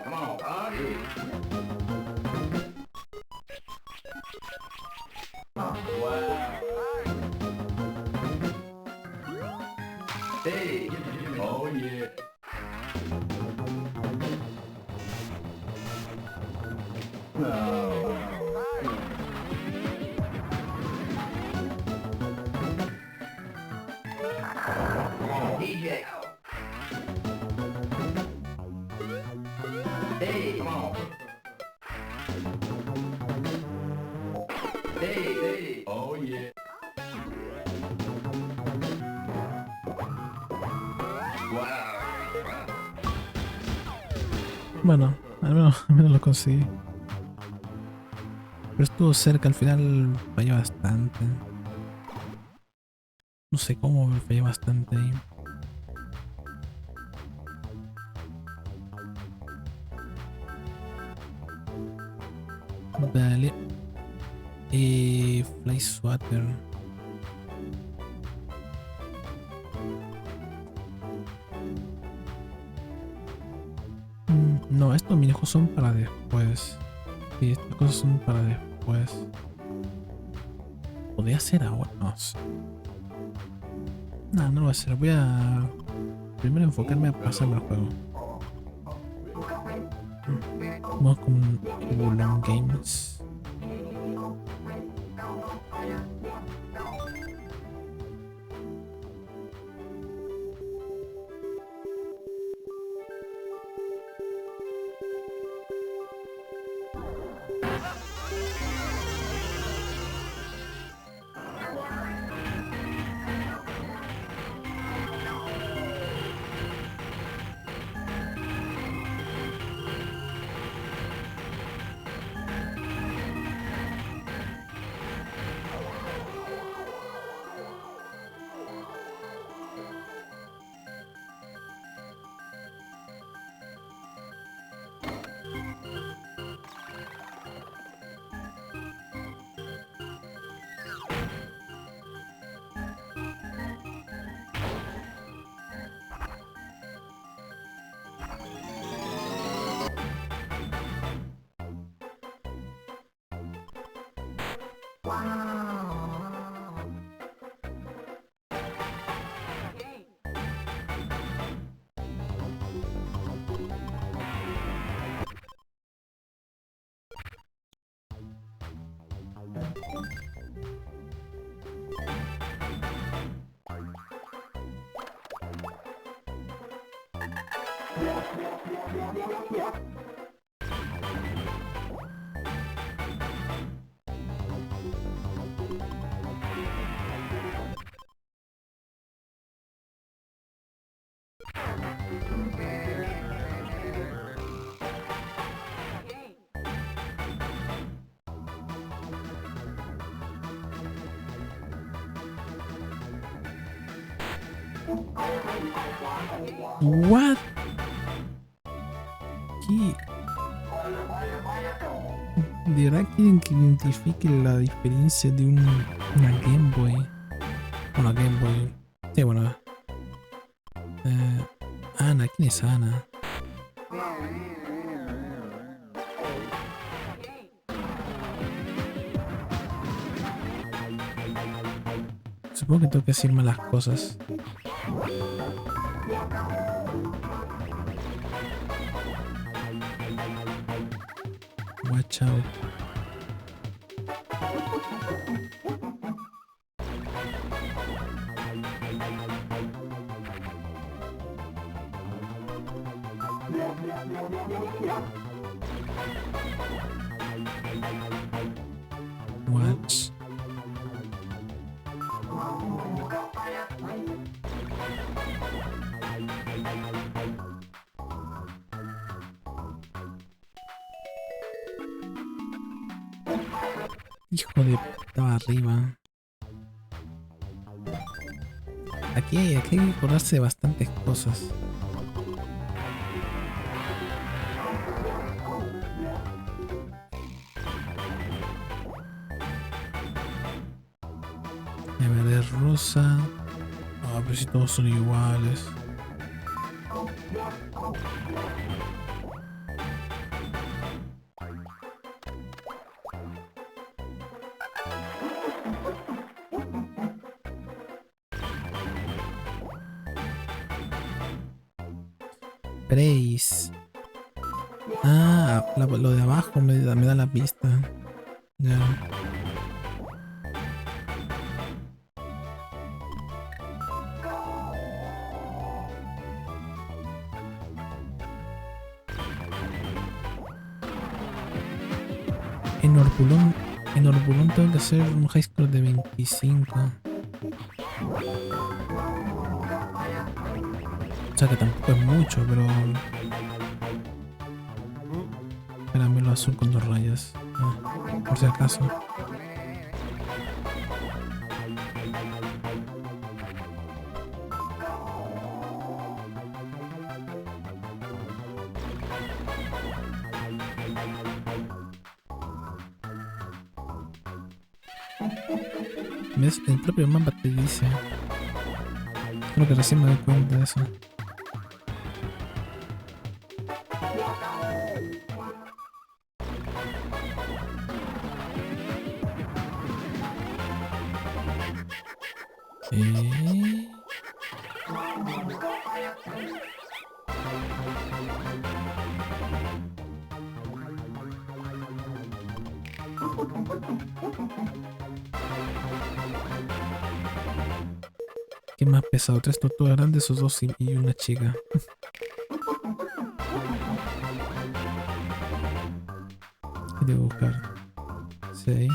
Come on, party. Wow. Hey, oh yeah. No. Come on, DJ. Hey, come on. Hey, oh yeah. Wow. Bueno, al menos lo conseguí. Pero estuvo cerca, al final fallé bastante. No sé cómo me fallé bastante ahí. Vale. Fly Swatter. No, estos minijuegos son para después. Sí, estas cosas son para después. podría hacer ahora. No sé. No, no lo voy a hacer. Voy a primero enfocarme a pasarme el juego. Vamos con Bulon Games. What? ¿Qué? ¿De verdad quieren que identifique la diferencia de una Game Boy? Una Game Boy. Sí, bueno. Ana, ¿quién es Ana? Supongo que tengo que decir malas cosas. Watch out. Watch. Hijo de puta, arriba. Aquí hay que acordarse de bastantes cosas. A ver, es rosa. Ah, pero si todos son iguales. Brace. Ah, lo de abajo me da la pista. Ya. En Orbulón tengo que hacer un high score de 25. O sea que tampoco es mucho, pero... Caramelo azul con 2 rayas. Ah, por si acaso. ¿Ves? El propio mapa te dice. Creo que recién me doy cuenta de eso. Eh, ¿Qué más pesado? Tres tortugas grandes o dos y una chica. ¿Qué debo buscar? Seis.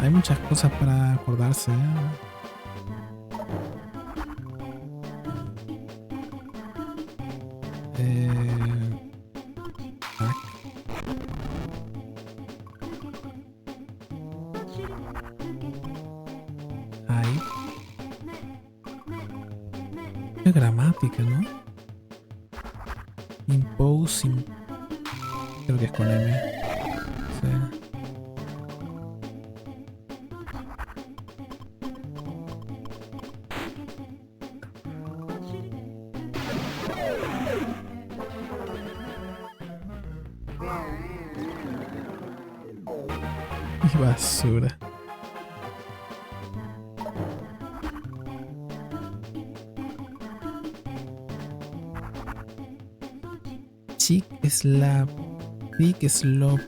Hay muchas cosas para acordarse. Tac. Ahí. Qué gramática, ¿no? Imposing. Creo que es con M. Sí. Y basura. Chick slap. Big slop.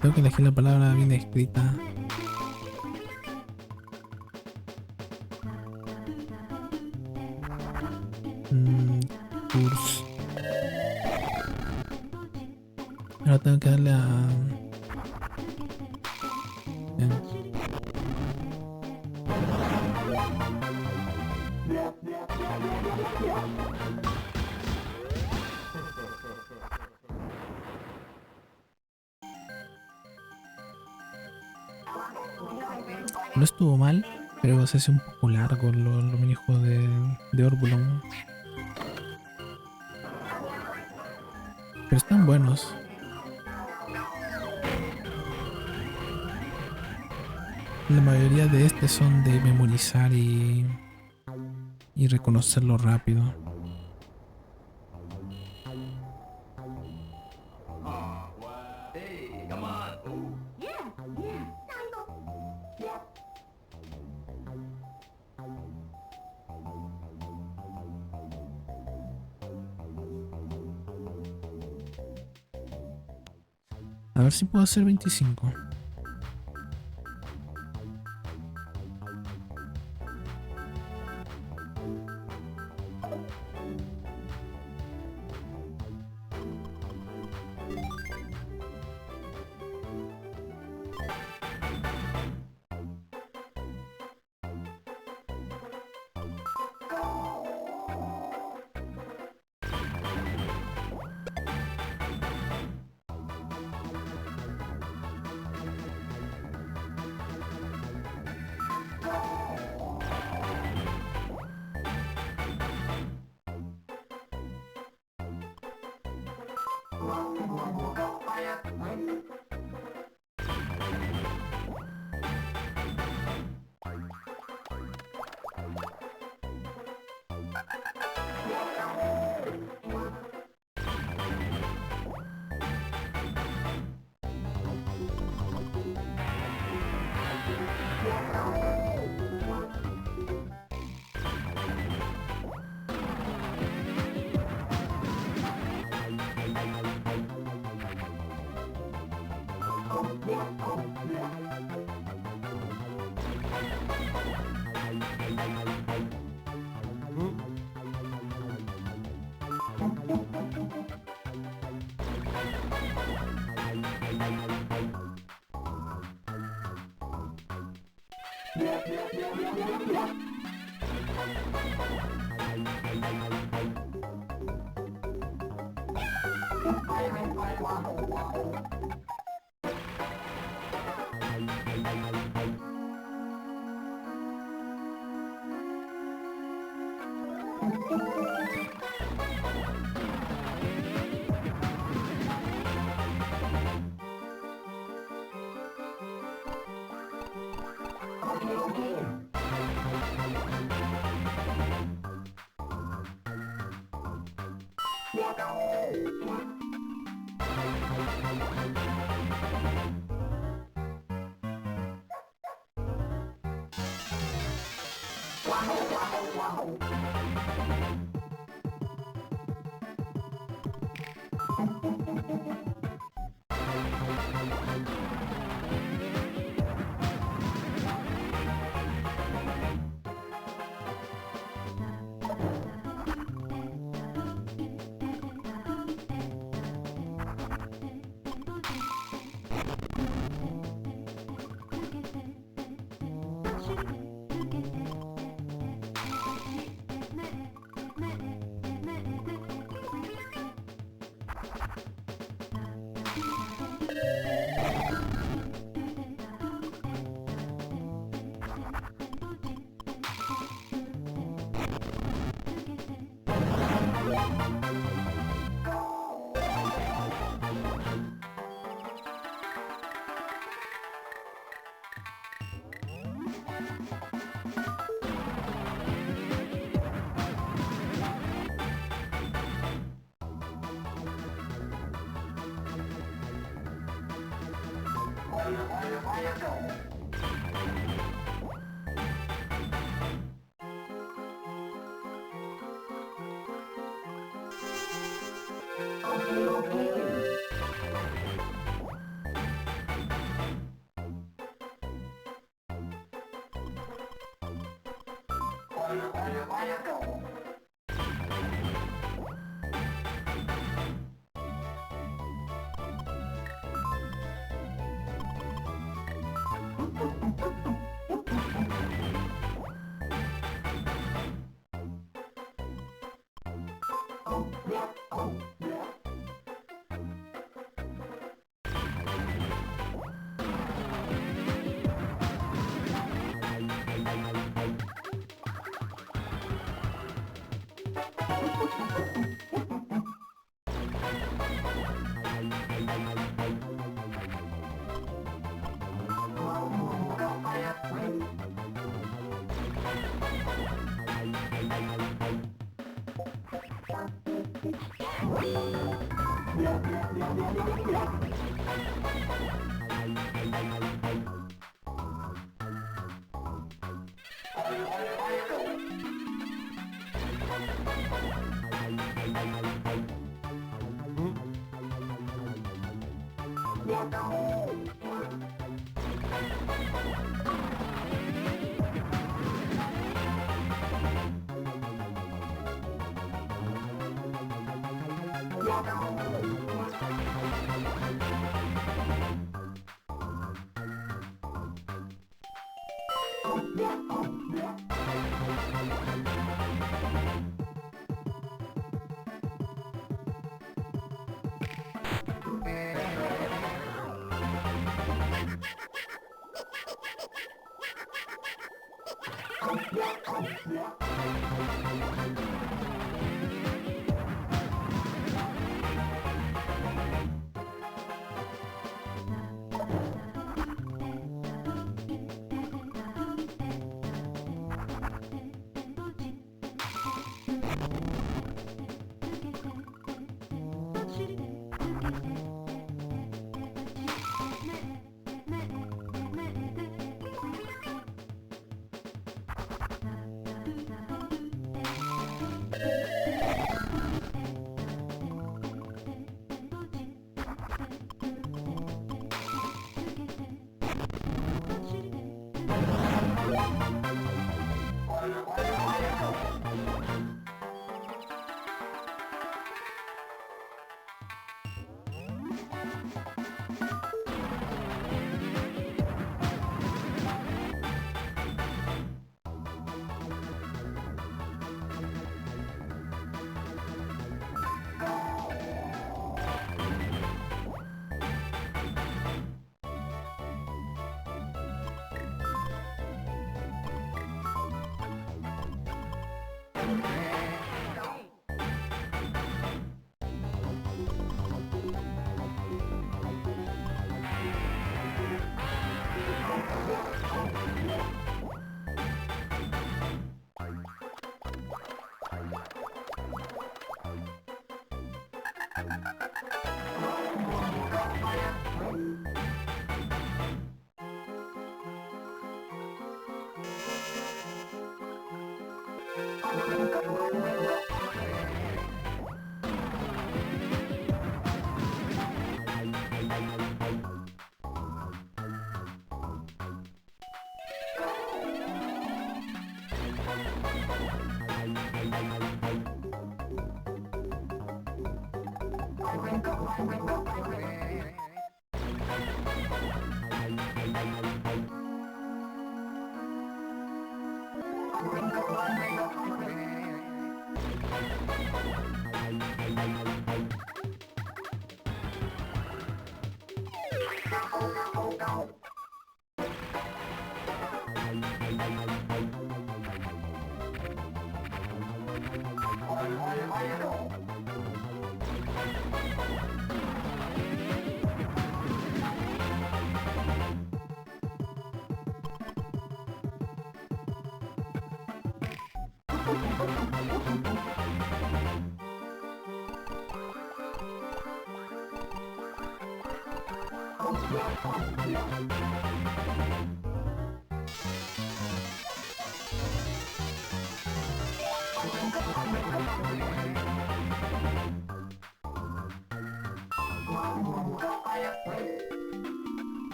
Tengo que elegir la palabra bien escrita. Curse. Ahora tengo que darle a... Bien. No estuvo mal, pero se hace un poco largo los minijuegos de Orbulon. Pero están buenos. La mayoría de estos son de memorizar y reconocerlo rápido. Hey, come on. Ooh. A ver si puedo hacer 25.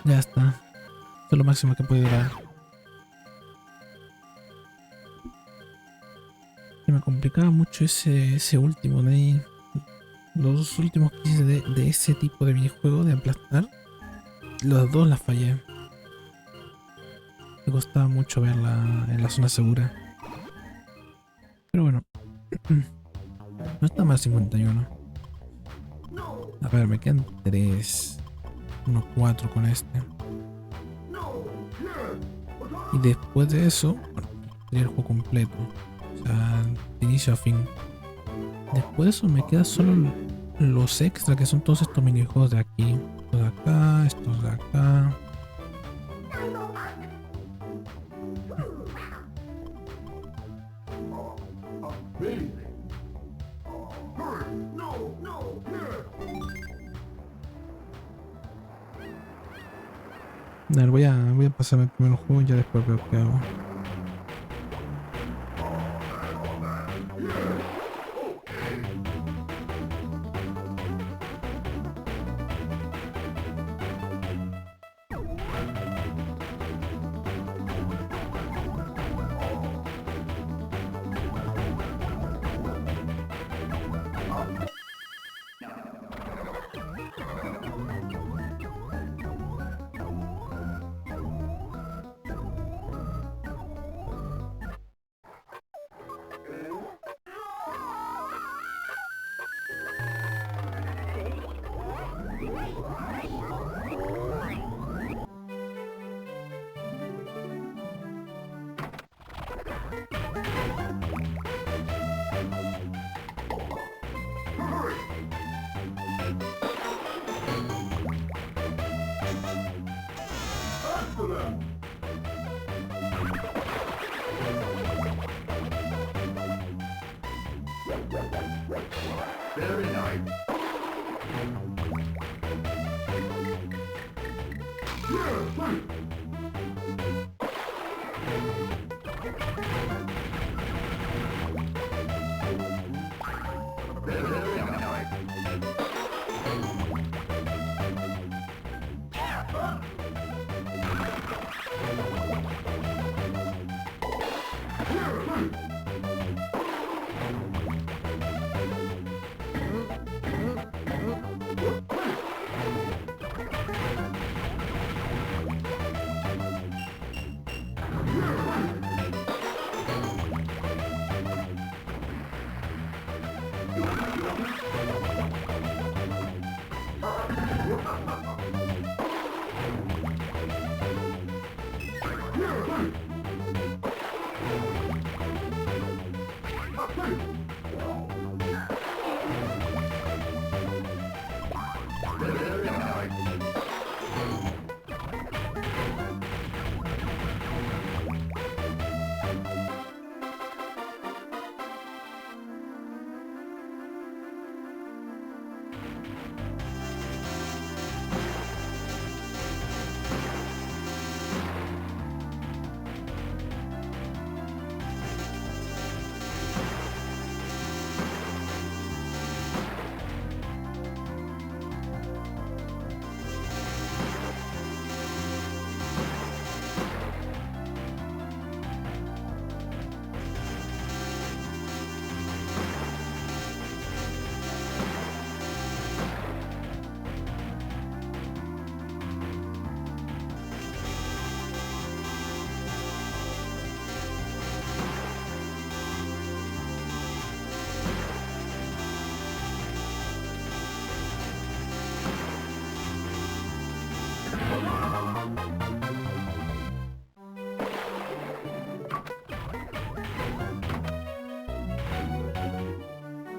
Ya está. Esto es lo máximo que puede durar. Se me complicaba mucho ese último de ahí. Los dos últimos que hice de ese tipo de minijuego de aplastar. Los dos las fallé. Me costaba mucho verla en la zona segura. Pero bueno. No está mal 51. A ver, me quedan 3. 1, 4 con este. Y después de eso, bueno, sería el juego completo. O sea, de inicio a fin. Después de eso me quedan solo los extras, que son todos estos minijuegos de aquí. Estos de acá, estos de acá. A ver, voy a pasarme el primer juego y ya después veo qué hago. Very nice. Very nice. Very nice.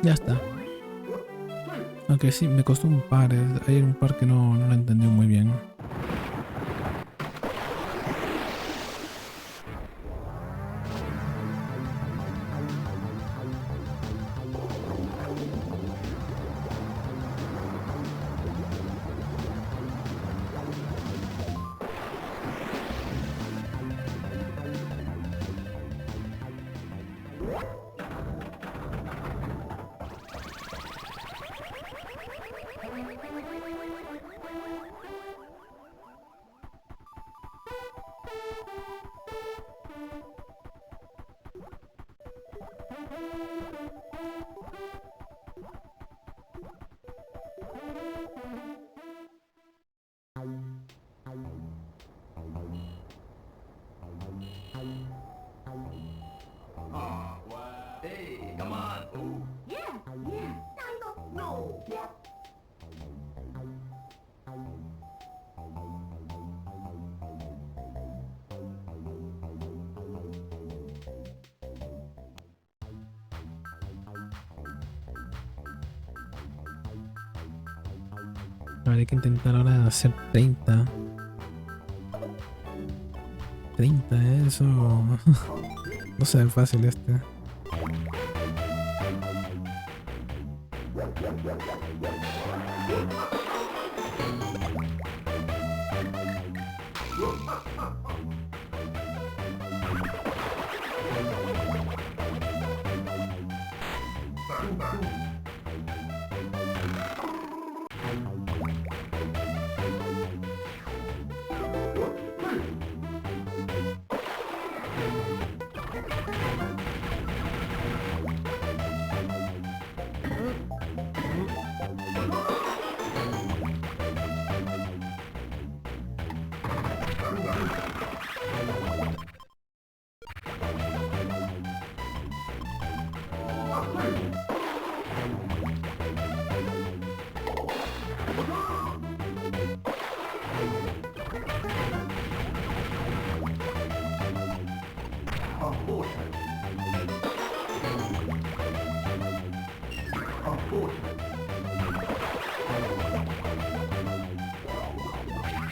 Ya está. Aunque sí, me costó un par. Hay un par que no lo entendí muy bien. Hey, come on. Ooh. Hay que intentar ahora hacer 30. 30, eso. No se ve fácil este.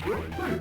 Very nice.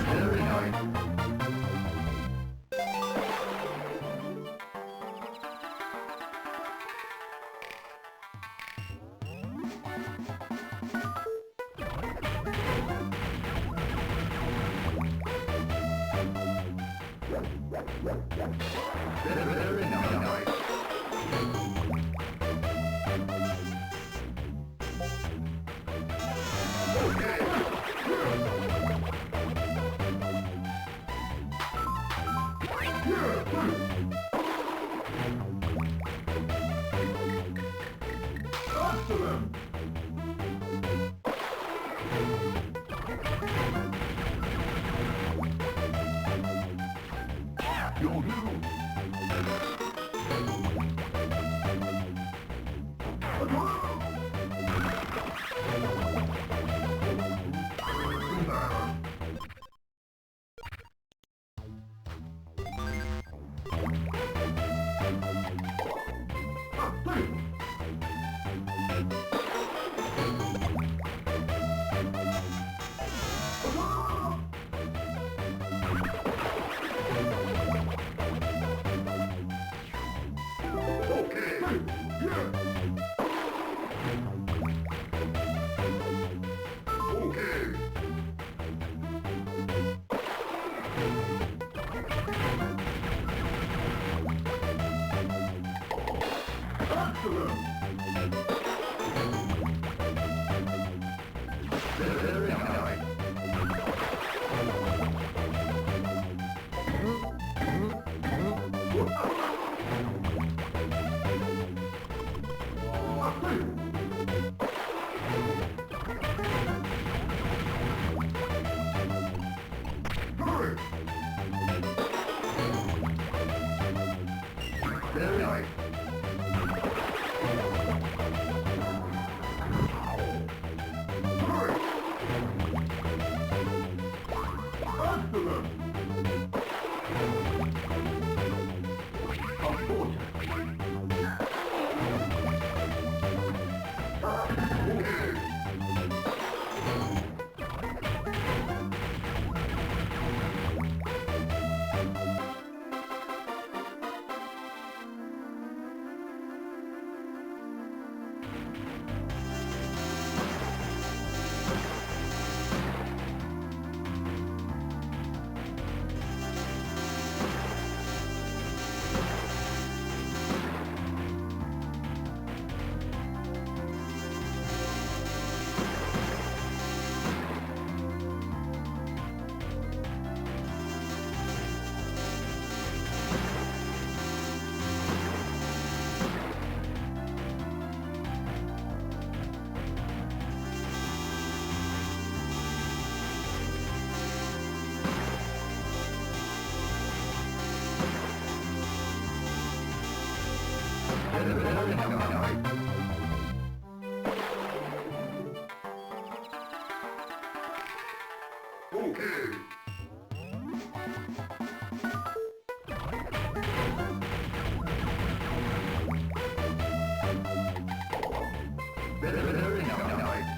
Very nice. After them! Yo, little! Very nice. Very nice. After them! Okay. Very nice.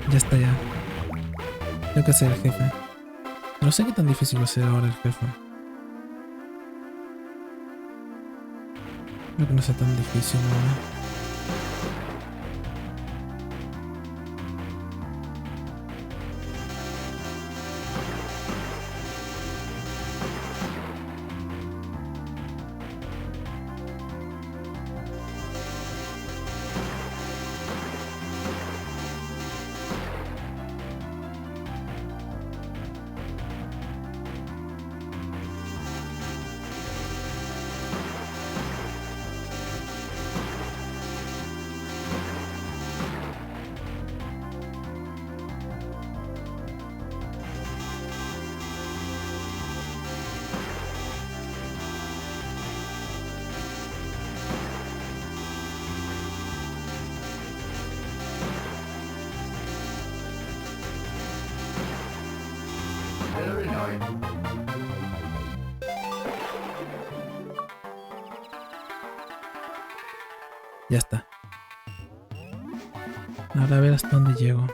Ya está ya. Tengo que hacer el jefe. No sé qué tan difícil va a ser ahora el jefe. Creo que no sea tan difícil ahora. Very nice. Ya está. Ahora a ver hasta dónde llego.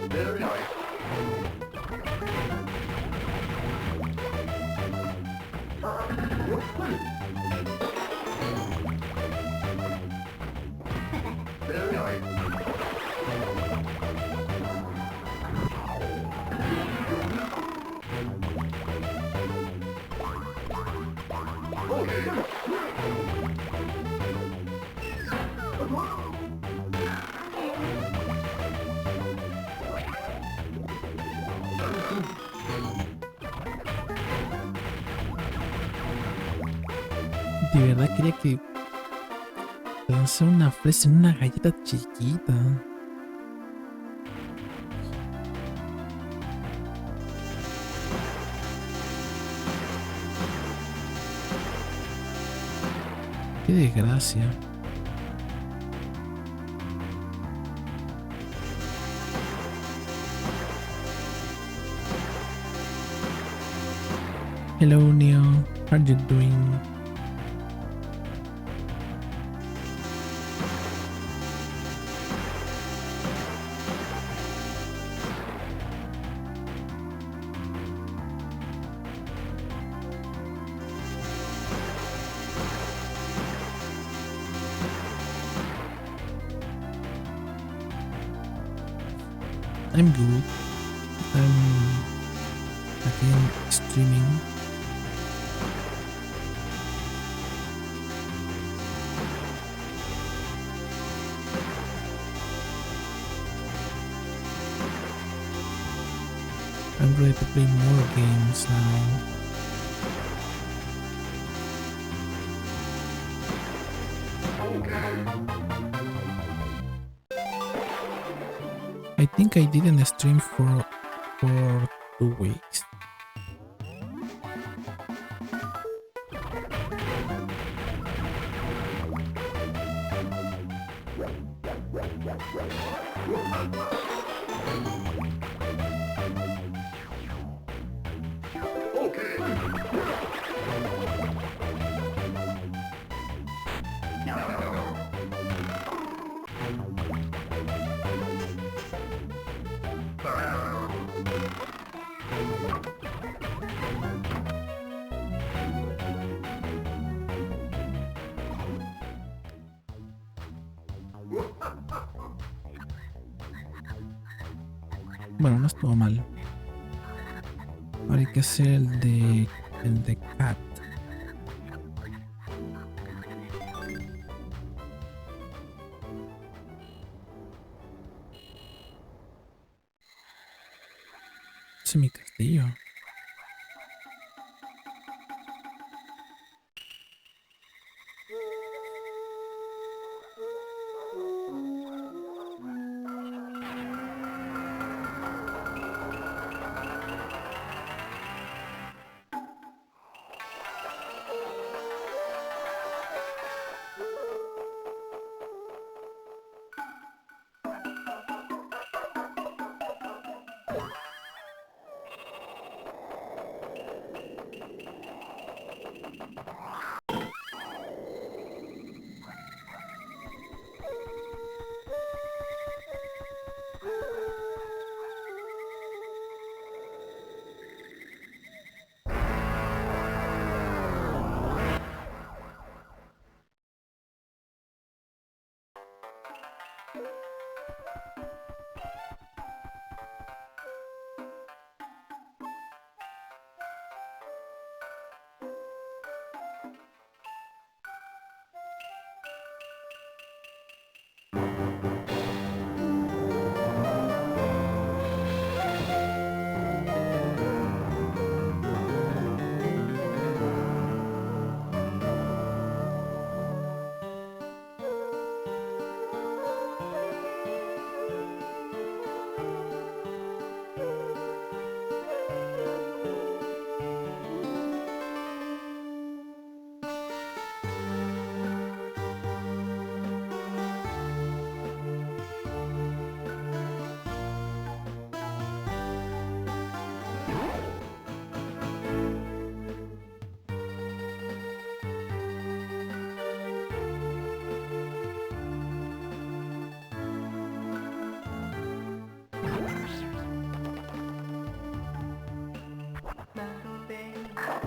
Very nice. Very nice. De verdad quería que lanzara una fresa en una galleta chiquita. Qué desgracia. Hello Neo, how are you doing? I'm good. I'm again streaming. I'm ready to play more games now. I think I didn't stream for 2 weeks. Bueno, no estuvo mal. Ahora hay que hacer el de Cat. Ese es mi castillo.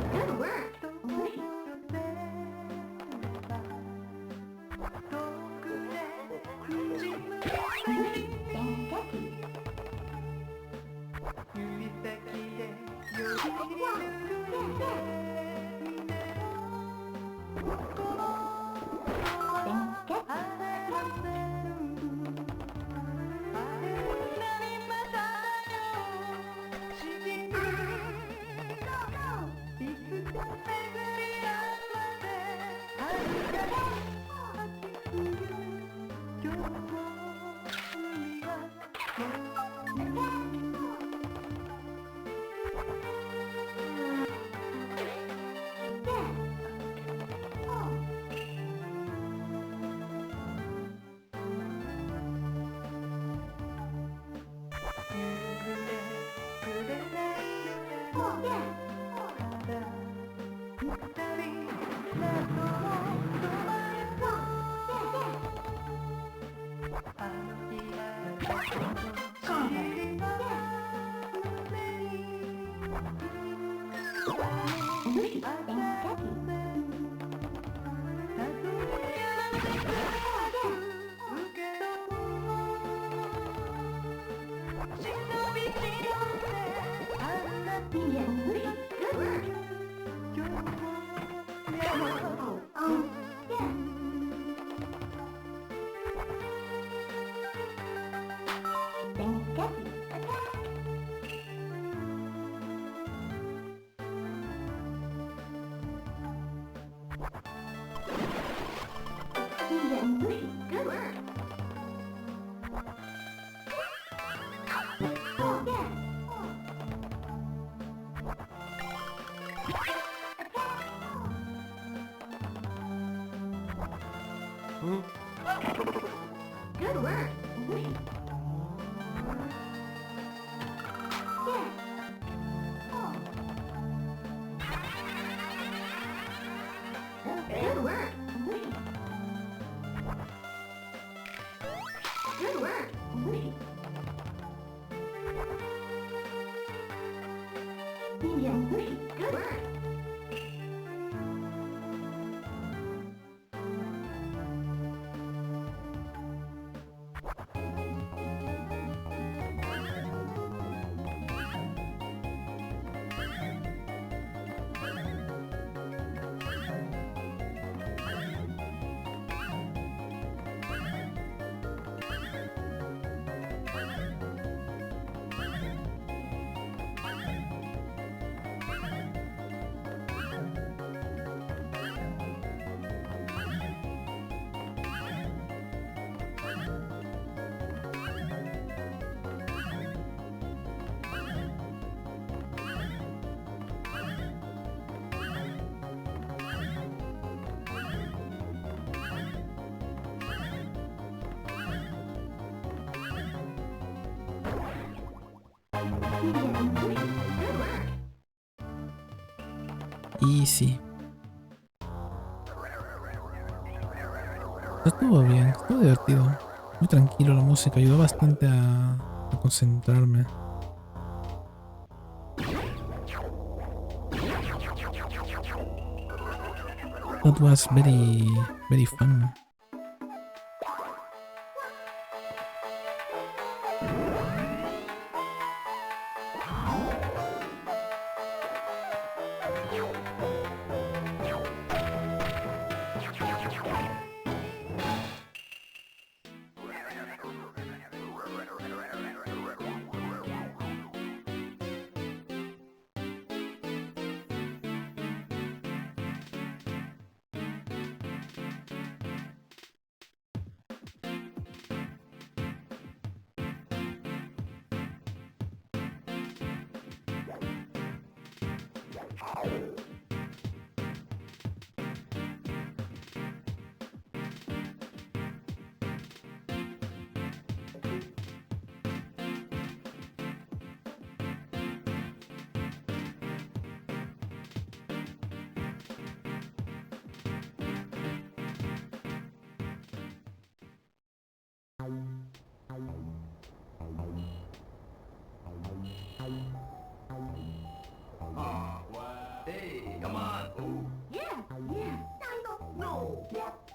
Good work. Good work. Good work. Good work. Good work. Good work. easy. Estuvo bien, estuvo divertido. Muy tranquilo la música, ayudó bastante a concentrarme. That was very fun. Hey, come on. Ooh. Yeah, yeah. No. Yep.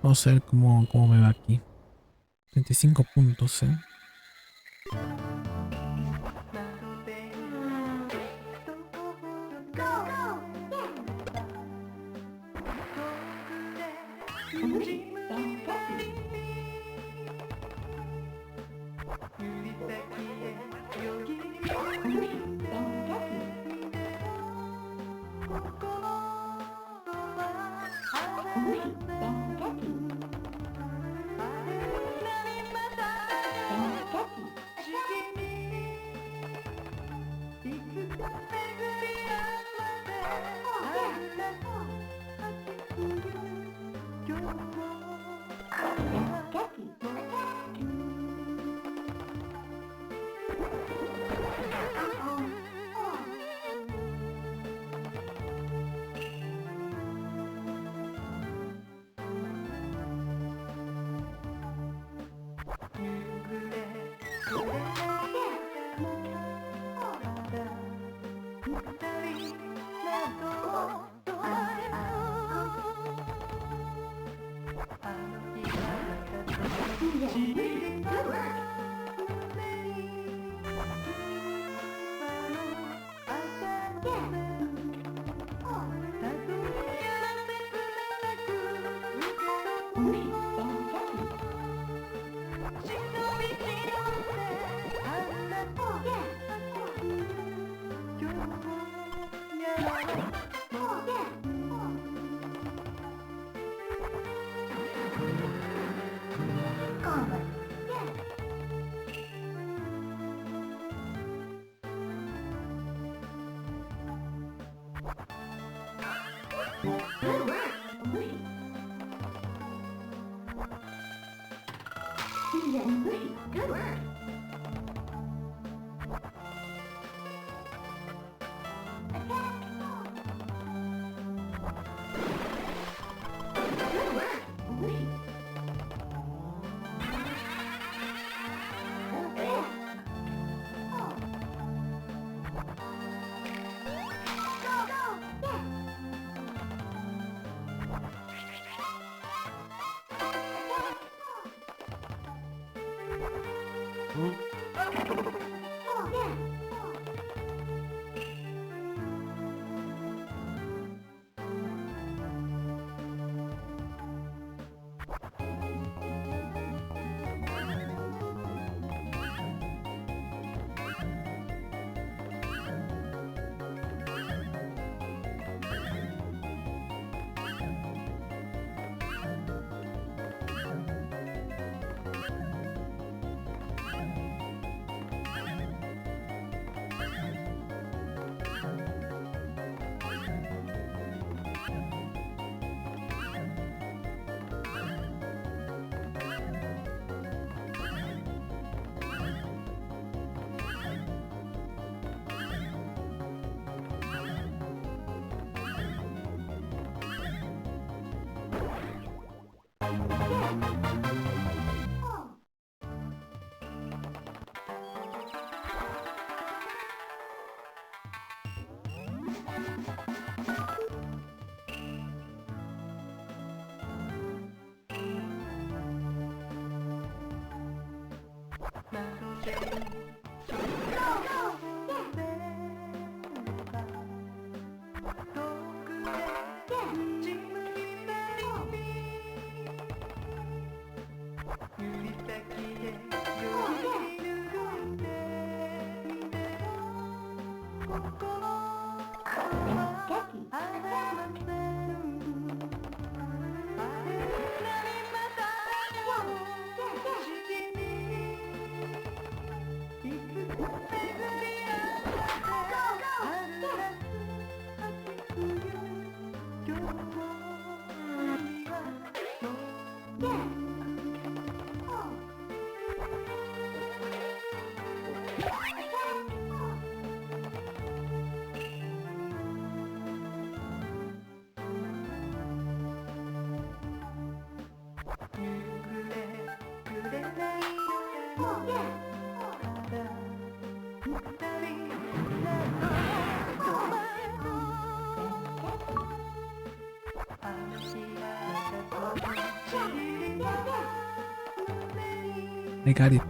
Vamos a ver cómo me va aquí. 35 puntos, ¿eh? Good work. I got it.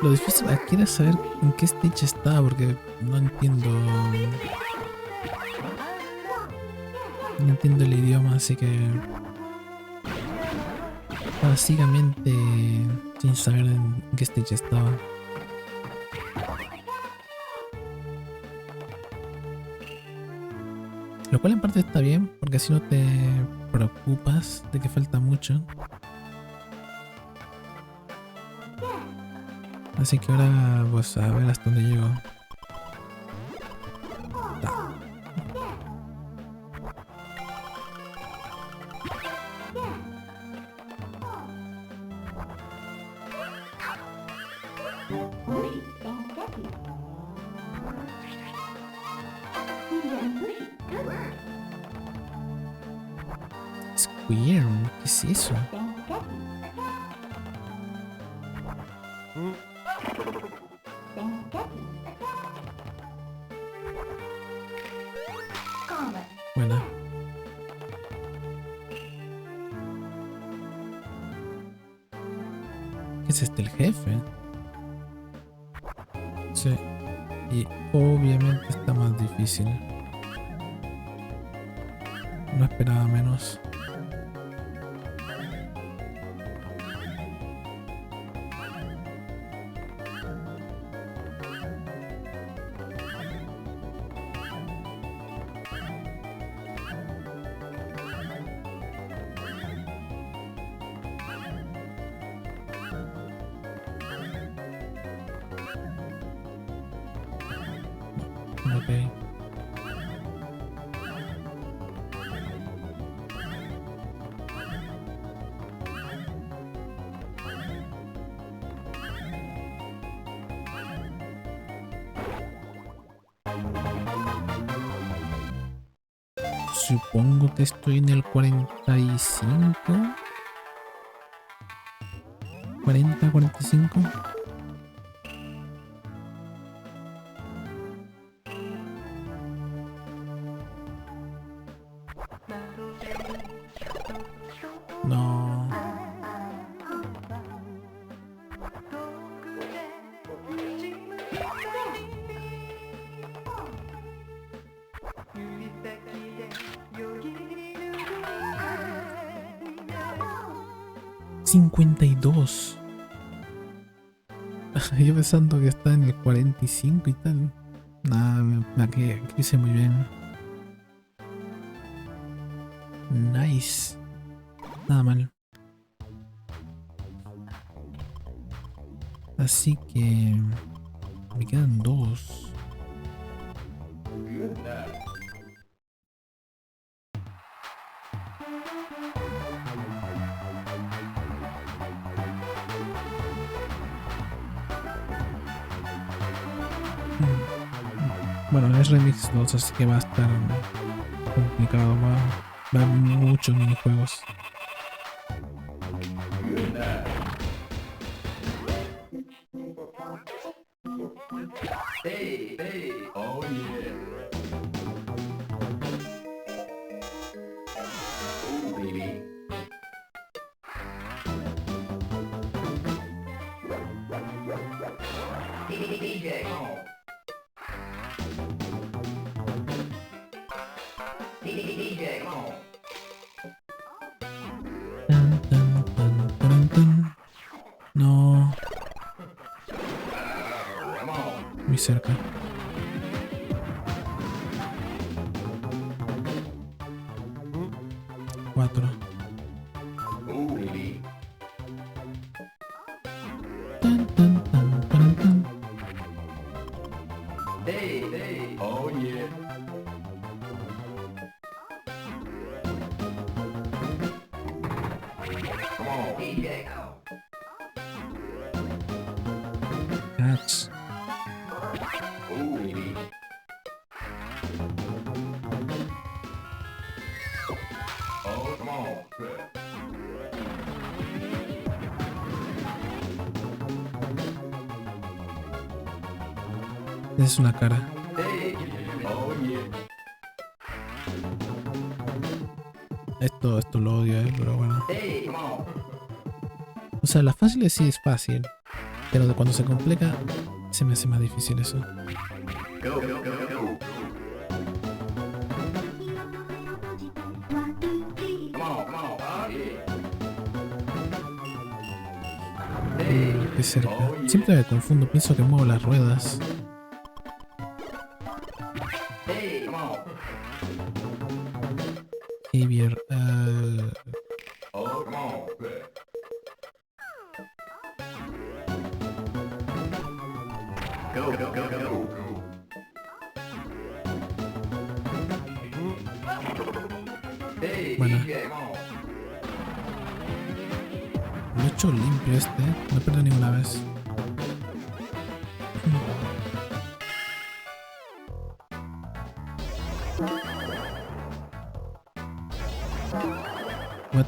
Lo difícil aquí era saber en qué stage estaba porque no entiendo. No entiendo el idioma, así que básicamente sin saber en qué stage estaba. Lo cual en parte está bien, porque así no te preocupas de que falta mucho. Así que ahora pues a ver hasta dónde llego. Squirm, ¿qué es eso? Buena. ¿Qué es este, el jefe? Sí. Y obviamente está más difícil. No esperaba menos. Ok. Supongo que estoy en el 45. 40, 45. No. $52. Yo pensando que está en el 45 y tal. Nada, aquí hice muy bien. Nice. Nada mal. Así que me quedan 2. Bueno, es Remix 2, así que va a estar complicado. Va a haber muchos minijuegos. Hey, hey, oh yeah. DJ, come on. DJ, come on. Tan, tan, tan, tan, tan. No, Come on. muy cerca. Cuatro. Ooh, baby. Tan, tan, tan, tan, tan. Hey, hey. Oh, yeah. Come on. DJ, come Catch. on. Ooh, baby. Oh, come on. Es una cara. Hey. Oh, yeah. Esto lo odio, pero bueno. Hey, come on. O sea, las fáciles sí es fácil. Pero de cuando se complica, se me hace más difícil eso. Go, go, go, go. Come on, come on. Oh, yeah. Hey. Qué cerca. Siempre me confundo, pienso que muevo las ruedas. Hey, come on. Xavier, Oh, come on. Go, go, go, go. Hey, Bueno. DJ, come on. lo he hecho limpio este, no pierdo ninguna vez. What?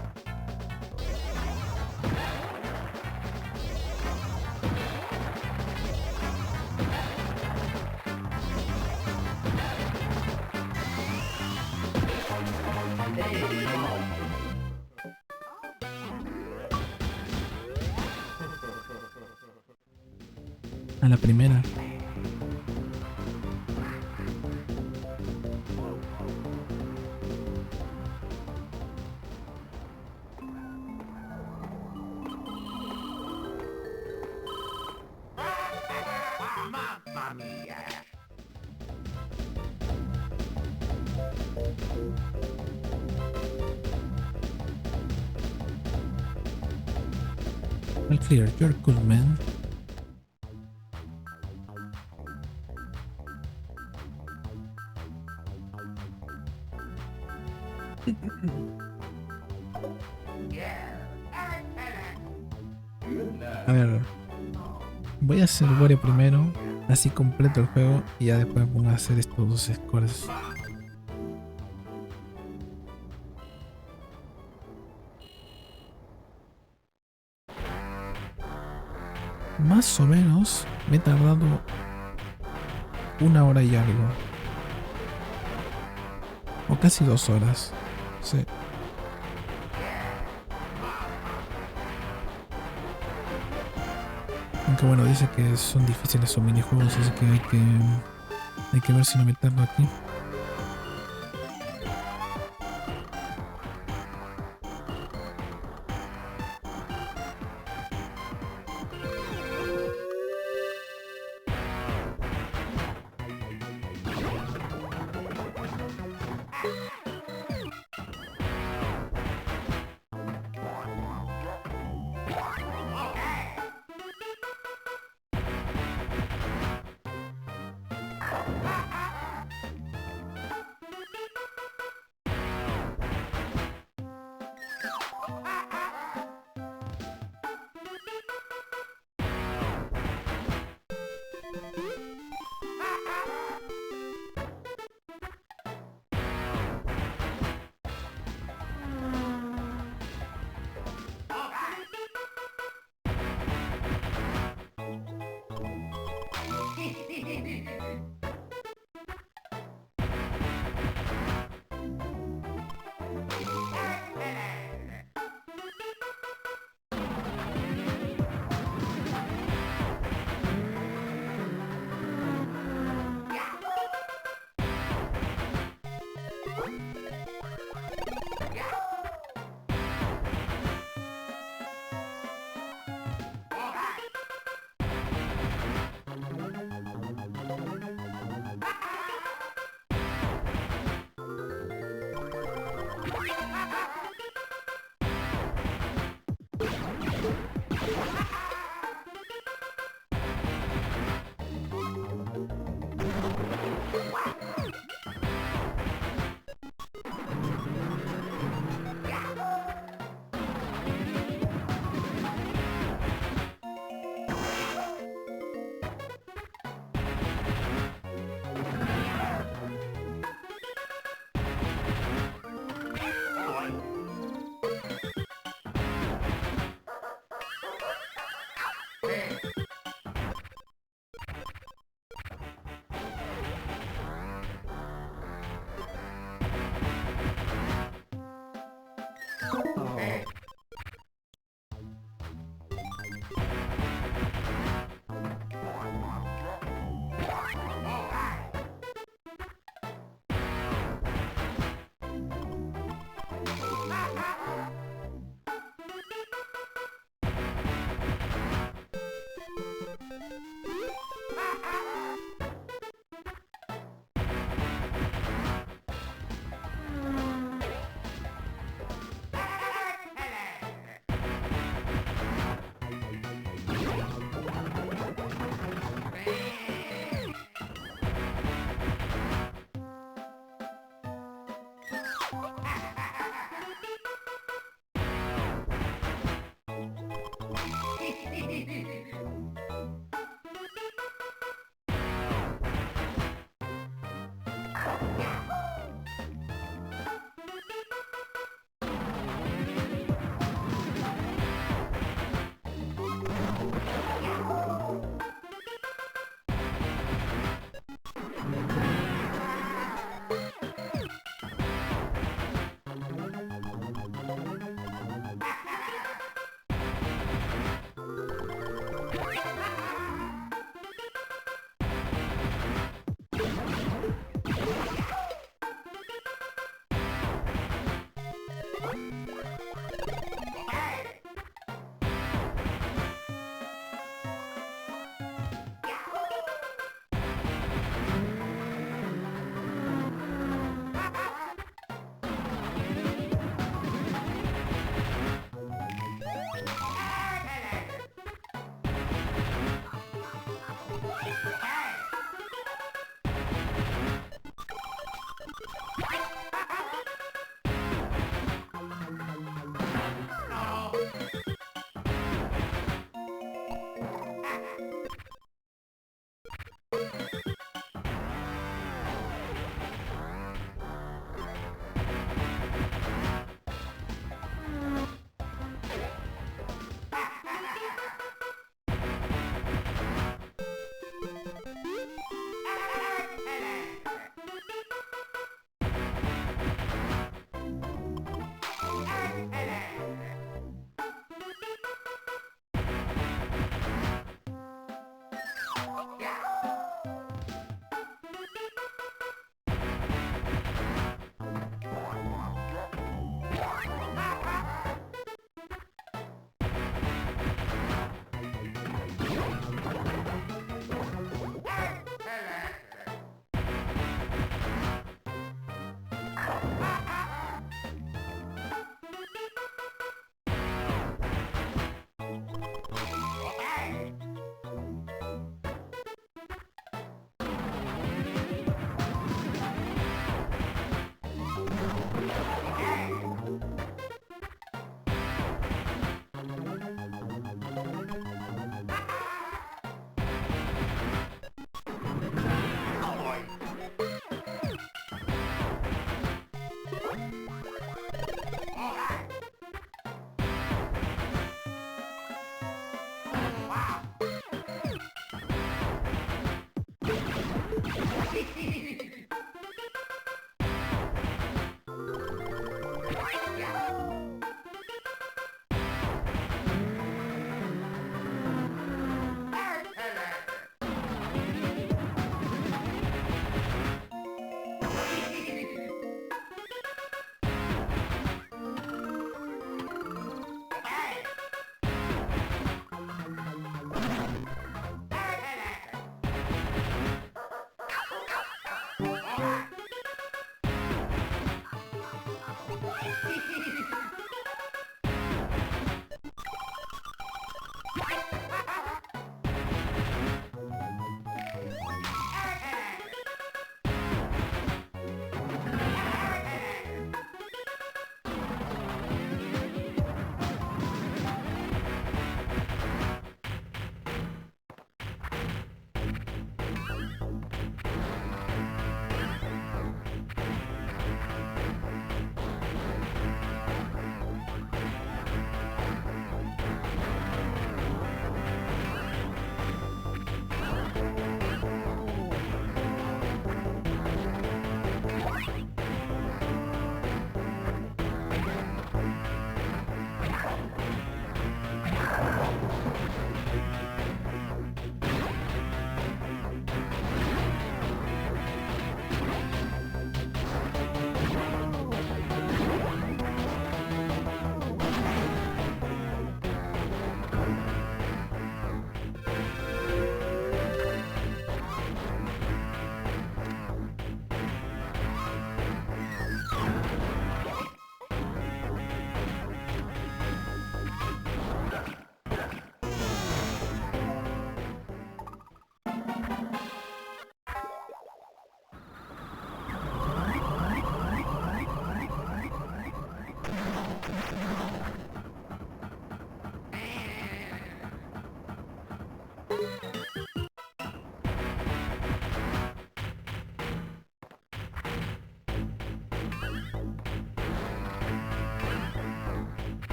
Hey, come on. A la primera. Mamma mia. Well clear, you're cool, man. A ver, voy a hacer Wario primero, así completo el juego y ya después voy a hacer estos dos scores. Más o menos me he tardado 1 hora y algo. O casi 2 horas. Sí. Aunque bueno, dice que son difíciles esos minijuegos, así que hay que ver si no me tardo aquí.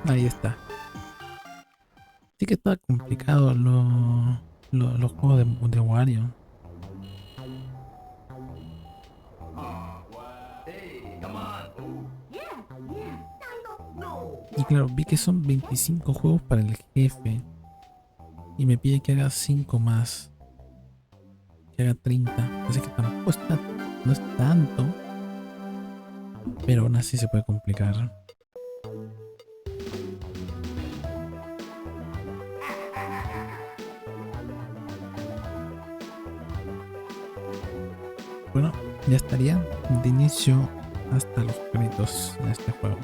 Ahí está. Sí que está complicado los juegos de Wario. Hey, come on, fool. Yeah, yeah. Dino, no. Y claro, vi que son 25 juegos para el jefe. Y me pide que haga 5 más. Que haga 30. Así que tampoco está, no es tanto. Pero aún así se puede complicar. Bueno, ya estaría de inicio hasta los créditos en este juego.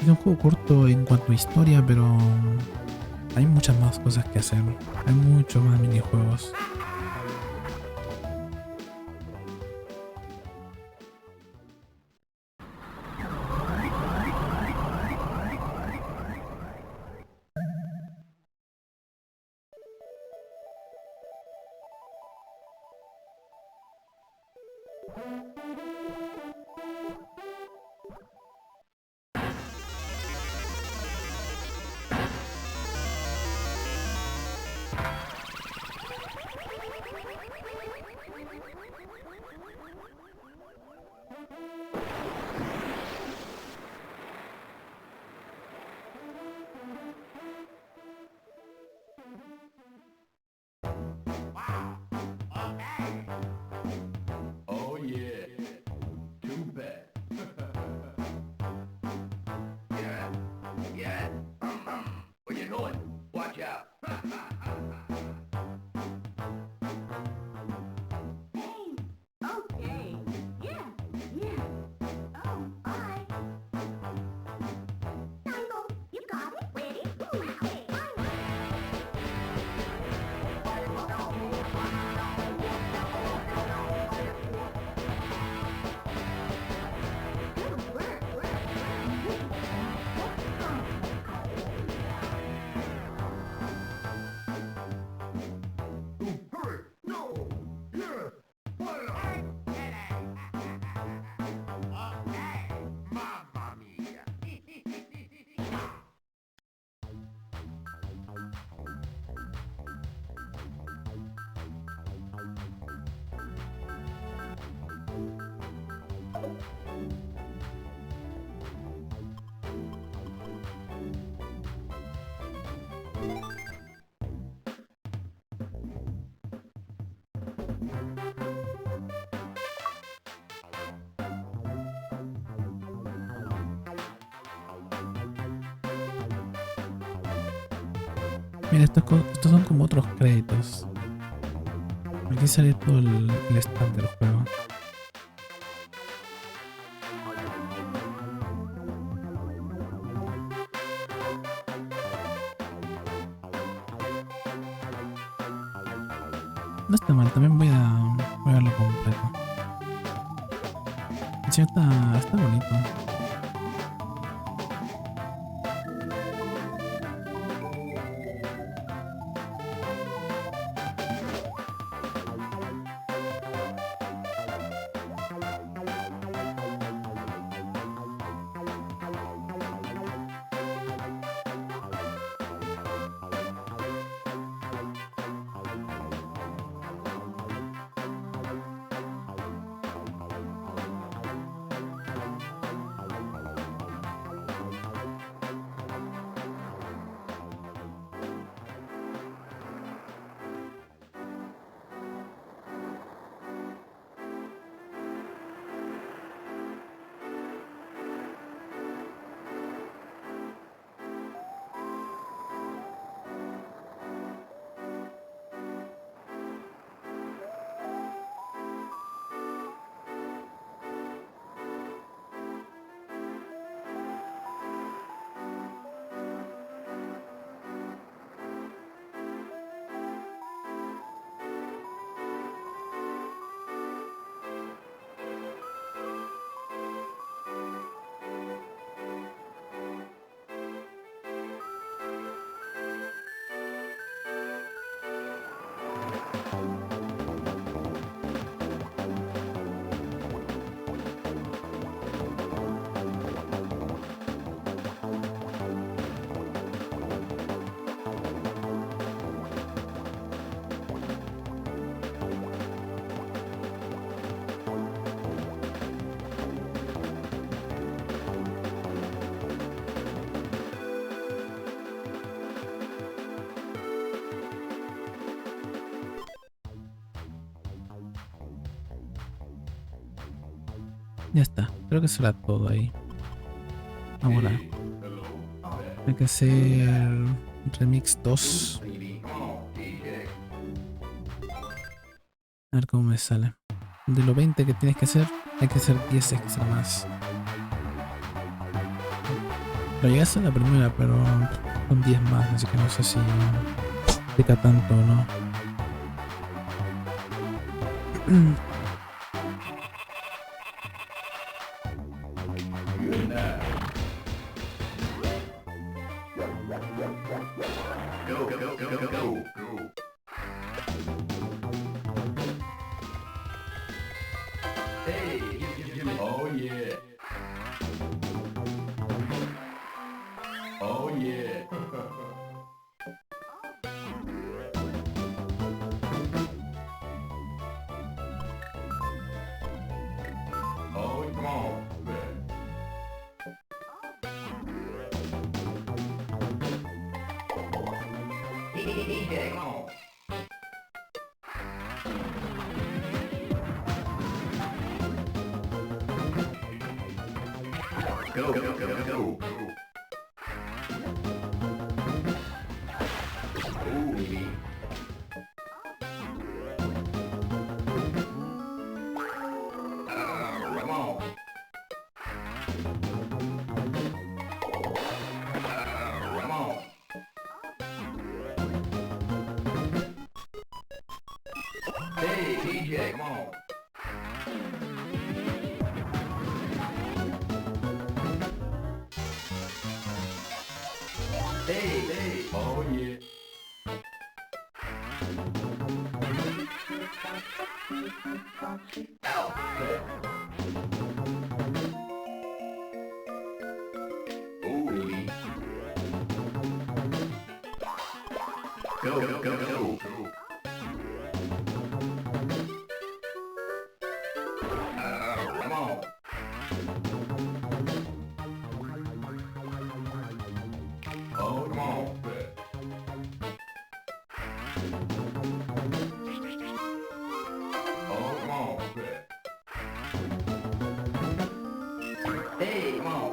Es un juego corto en cuanto a historia, pero hay muchas más cosas que hacer. Hay muchos más minijuegos. Oh yeah. Too bad. Yeah. Yeah. Where you going? Watch out. Hey, okay. Yeah, yeah. Oh, bye. Dino, you got it? Ready? Okay, bye. Good work, work, Hurry. No. Here. Put it on. Okay. Mamma mia. Mira, estos son como otros créditos. Aquí sale todo el stack del juego. No está mal, también voy a verlo completo. Sí, está bonito. Ya está, creo que será todo ahí. Ahora Hello. hay que hacer Remix 2. Come on, DJ. A ver cómo me sale. De los 20 que tienes que hacer, hay que hacer 10 extra más. Lo llegué a hacer la primera, pero son 10 más, así que no sé si pica tanto o no. Good night. Go, go, go, go, go, go. Hey, give me. Oh yeah. Oh yeah. Oh, come on. DJ, come on. Go, go, go, go, go. Ooh, baby. Come on. Come on. Hey, DJ, come on. Hey, oh yeah. Ooh, baby. Go, go, go, go. Come on. Oh, come on. Oh, come on. Hey, come on.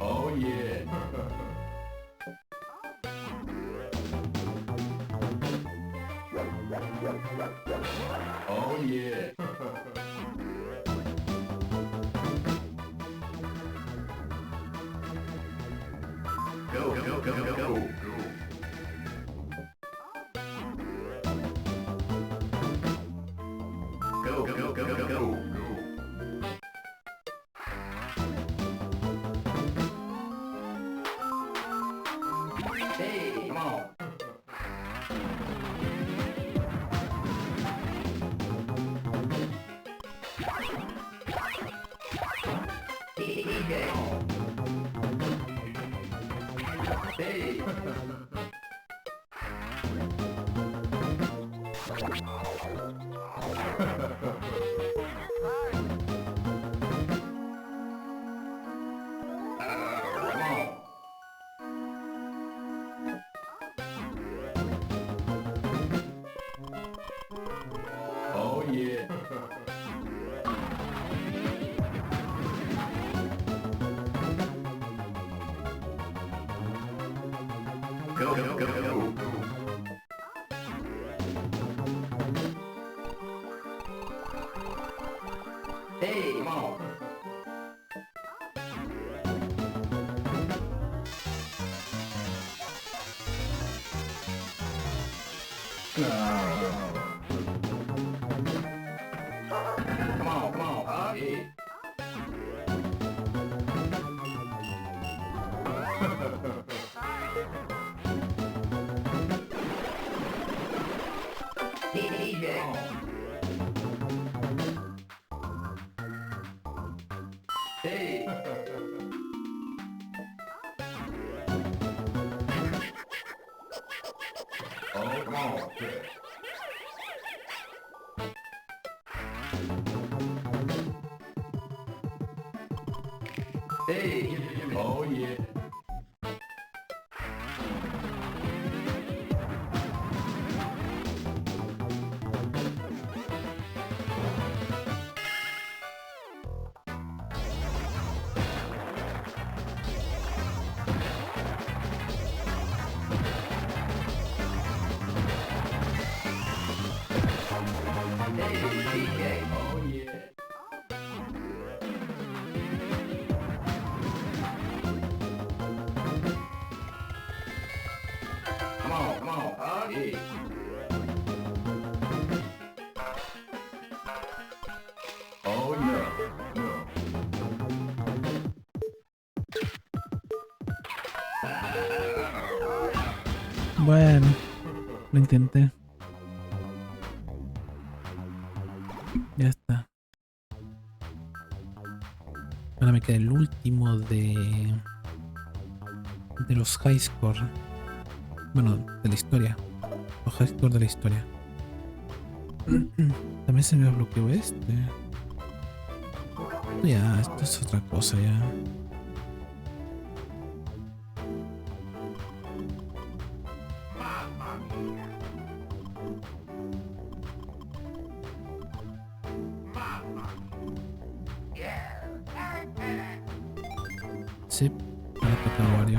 Oh yeah. Oh yeah. Go, go, go, go, go. Go, go, go, go, go. Hey, come on. DJ. Hey. Come on. Oh yeah. Go, go, go, go, go. Hey, come on. Come on, come on. Yeah. DJ. Hey. Oh, come on. Hey. Oh, yeah. Hey, DJ. Oh, yeah. Come on, come on. Oh, yeah. Oh, no. Bueno, lo intenté. Ya está. Ahora me queda el último de los high score. Bueno, de la historia. Los high score de la historia. También se me bloqueó este. Ya, esto es otra cosa ya. Sí, para tocar Wario.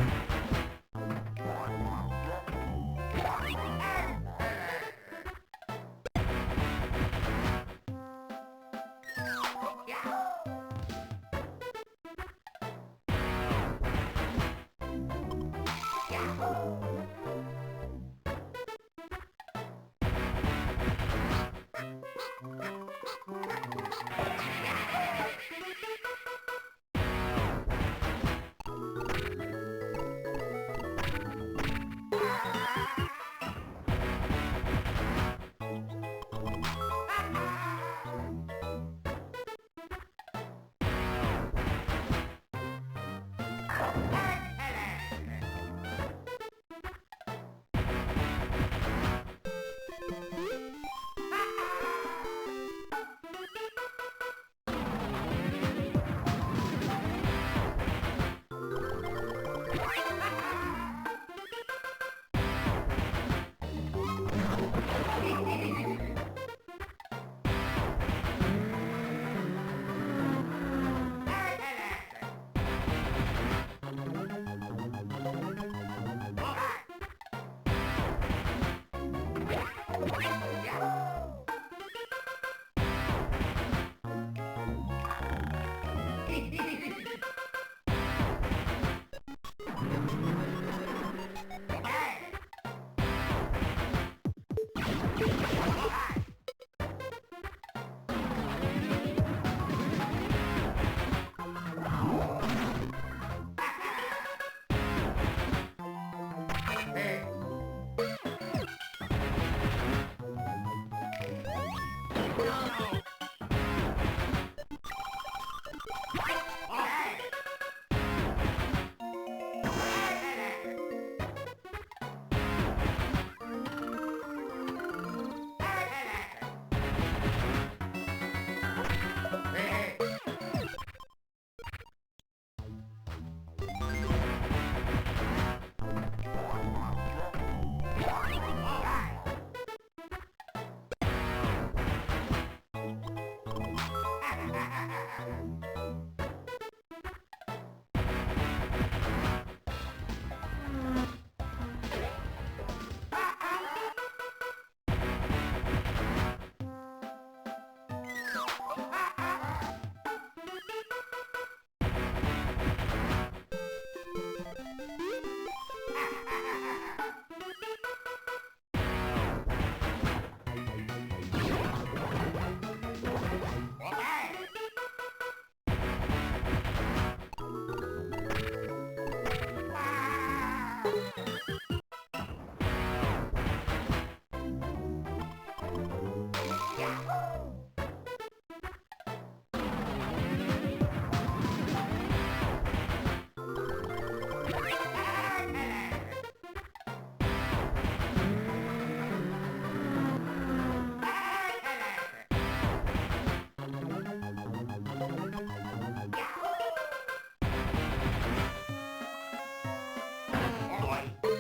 Boy.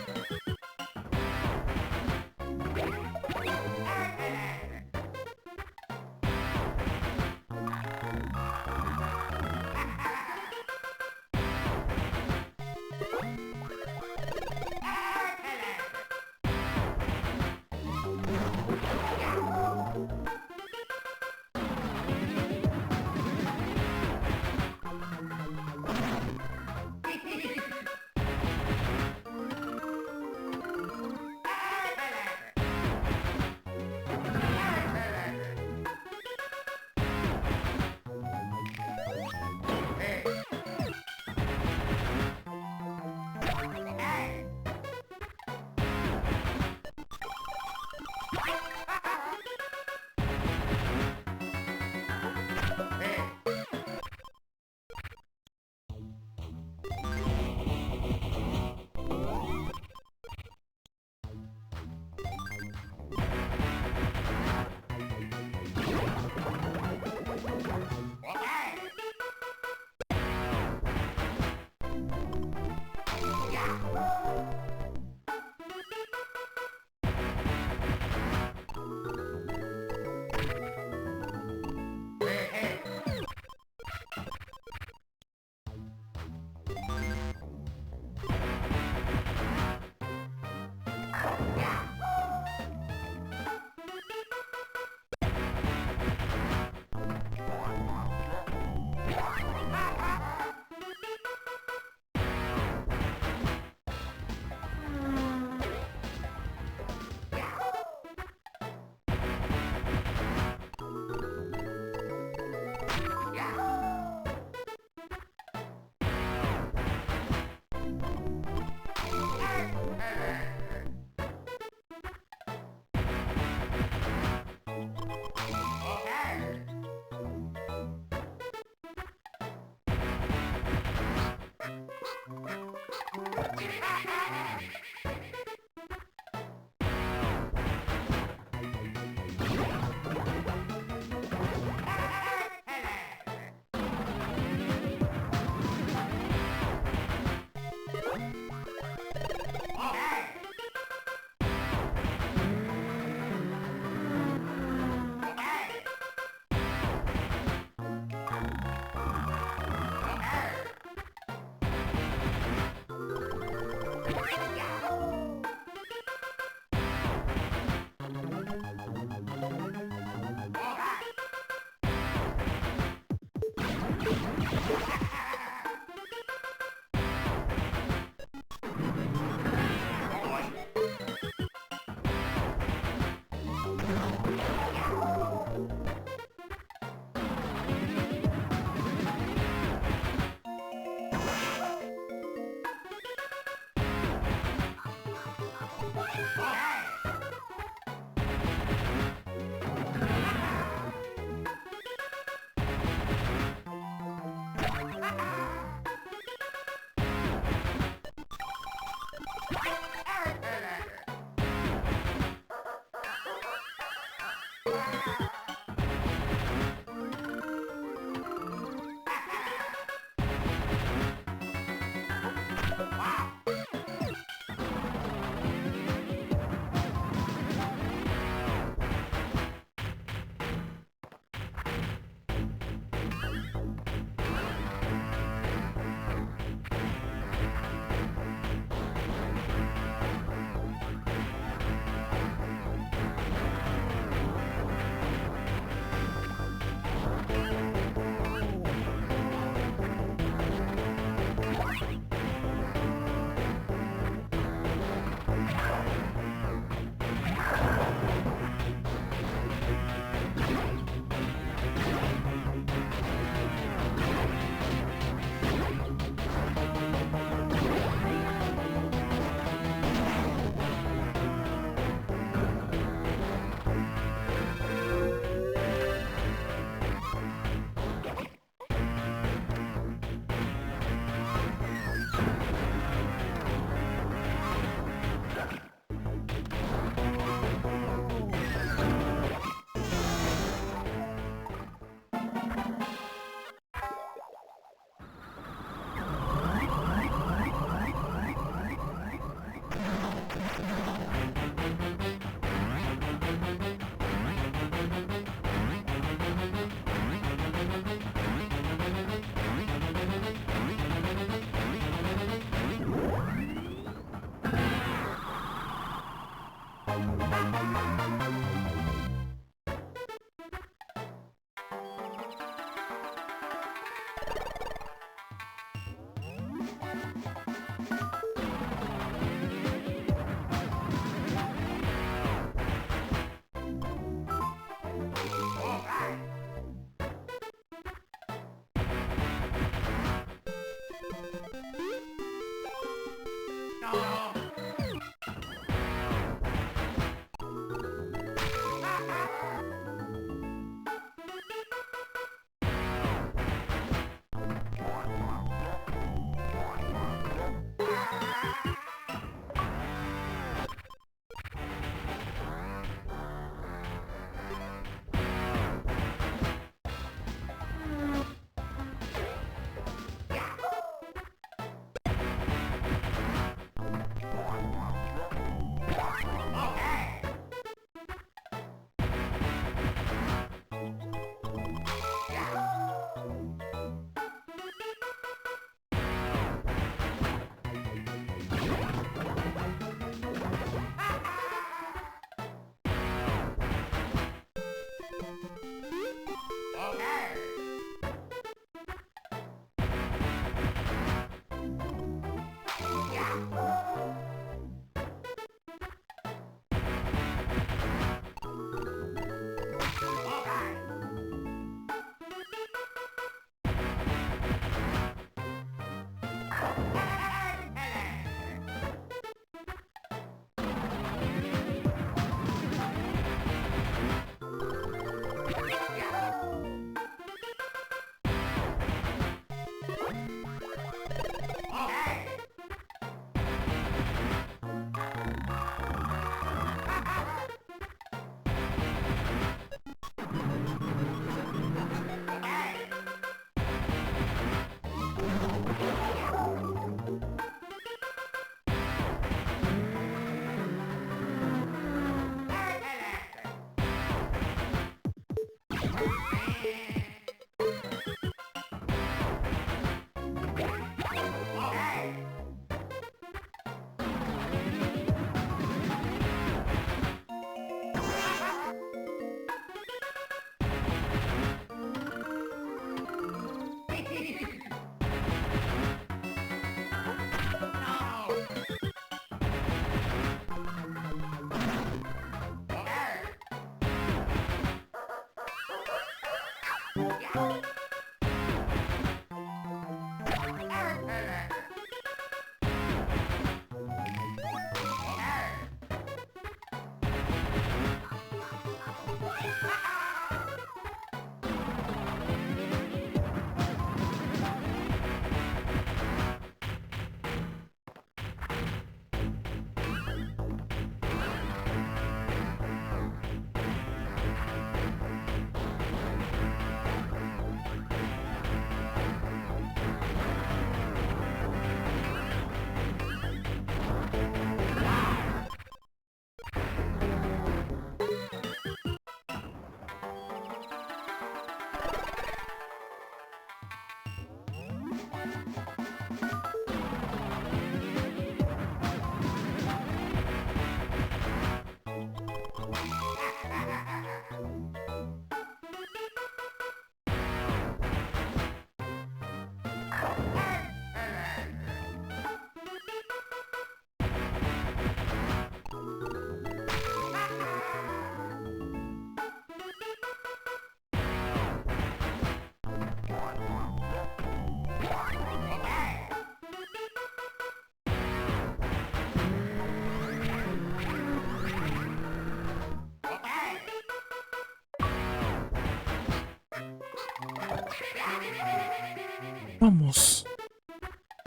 Vamos.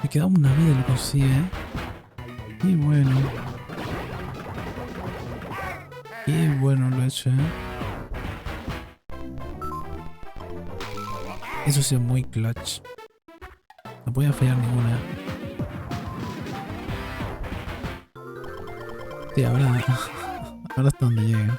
Me queda una vida y lo consigue, ¿eh? Y bueno. Qué bueno lo he hecho, ¿eh? Eso ha sido muy clutch. No podía fallar ninguna. Sí, ahora hasta donde llegue.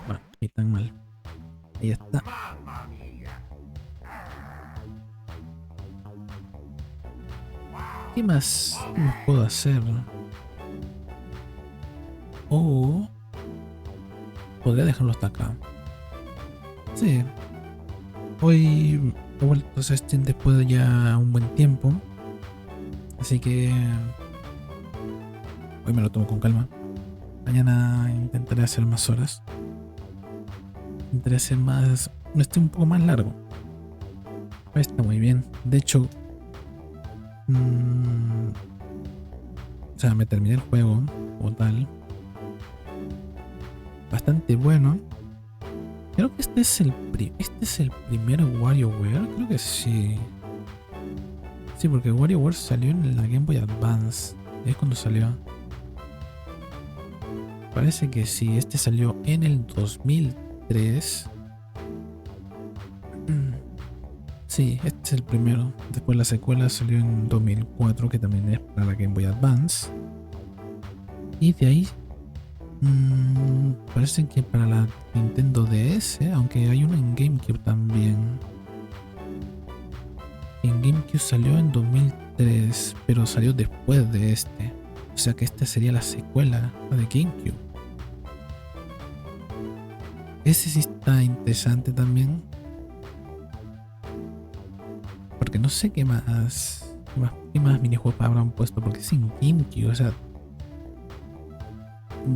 Bueno, ni tan mal. Ahí está. ¿Qué más puedo hacer? O podría dejarlo hasta acá. Sí. Hoy he vuelto a Steam después de ya un buen tiempo. Así que hoy me lo tomo con calma. Mañana intentaré hacer más horas. Intentaré hacer más... un stream un poco más largo. Está muy bien. De hecho... o sea, me terminé el juego o tal. Bastante bueno. Creo que este es el primer WarioWare. Creo que sí. Sí, porque WarioWare salió en la Game Boy Advance. Es cuando salió. Parece que sí. Este salió en el 2003. Sí, este es el primero. Después la secuela salió en 2004, que también es para la Game Boy Advance. Y de ahí parece que para la Nintendo DS, aunque hay uno en GameCube también. En GameCube salió en 2003, pero salió después de este. O sea que esta sería la secuela, la de GameCube. Ese sí está interesante también. Porque no sé qué más minijuegos habrán puesto, porque es en GameCube, o sea...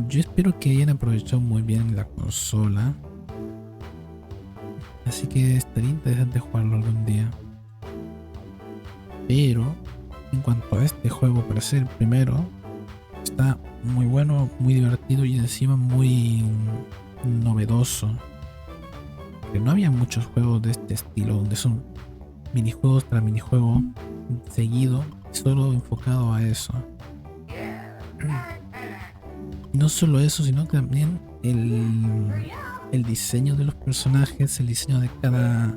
Yo espero que hayan aprovechado muy bien la consola. Así que estaría interesante jugarlo algún día. Pero en cuanto a este juego, para ser el primero, está muy bueno, muy divertido y encima muy novedoso. Porque no había muchos juegos de este estilo, donde son minijuegos tras minijuego seguido, solo enfocado a eso. Y no solo eso, sino también el diseño de los personajes, el diseño de cada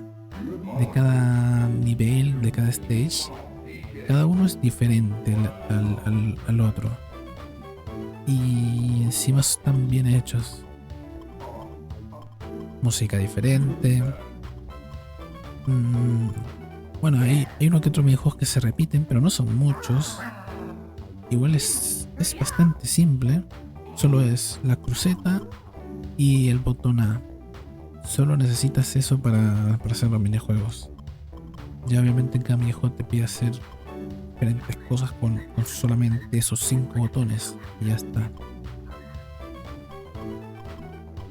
nivel, de cada stage. Cada uno es diferente al otro. Y encima están bien hechos. Música diferente. Bueno, hay uno que otro minijuegos que se repiten, pero no son muchos. igual es bastante simple. Solo es la cruceta y el botón A. Solo necesitas eso para hacer los minijuegos. Ya obviamente en cada minijuego te pide hacer diferentes cosas con solamente esos 5 botones y ya está.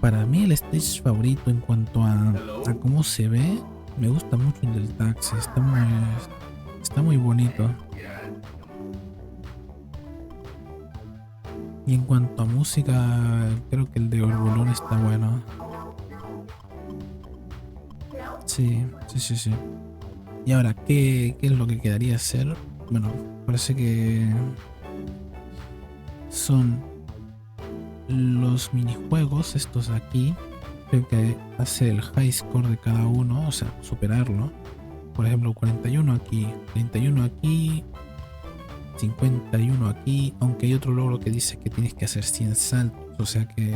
Para mí el stage favorito en cuanto a cómo se ve, me gusta mucho el del taxi, está muy bonito. Y en cuanto a música, creo que el de Orbulón está bueno. Sí. Y ahora, ¿qué es lo que quedaría hacer? Bueno, parece que son los minijuegos estos de aquí. Creo que hacer el high score de cada uno, o sea, superarlo. Por ejemplo, 41 aquí, 31 aquí, 51 aquí, aunque hay otro logro que dice que tienes que hacer 100 saltos, o sea que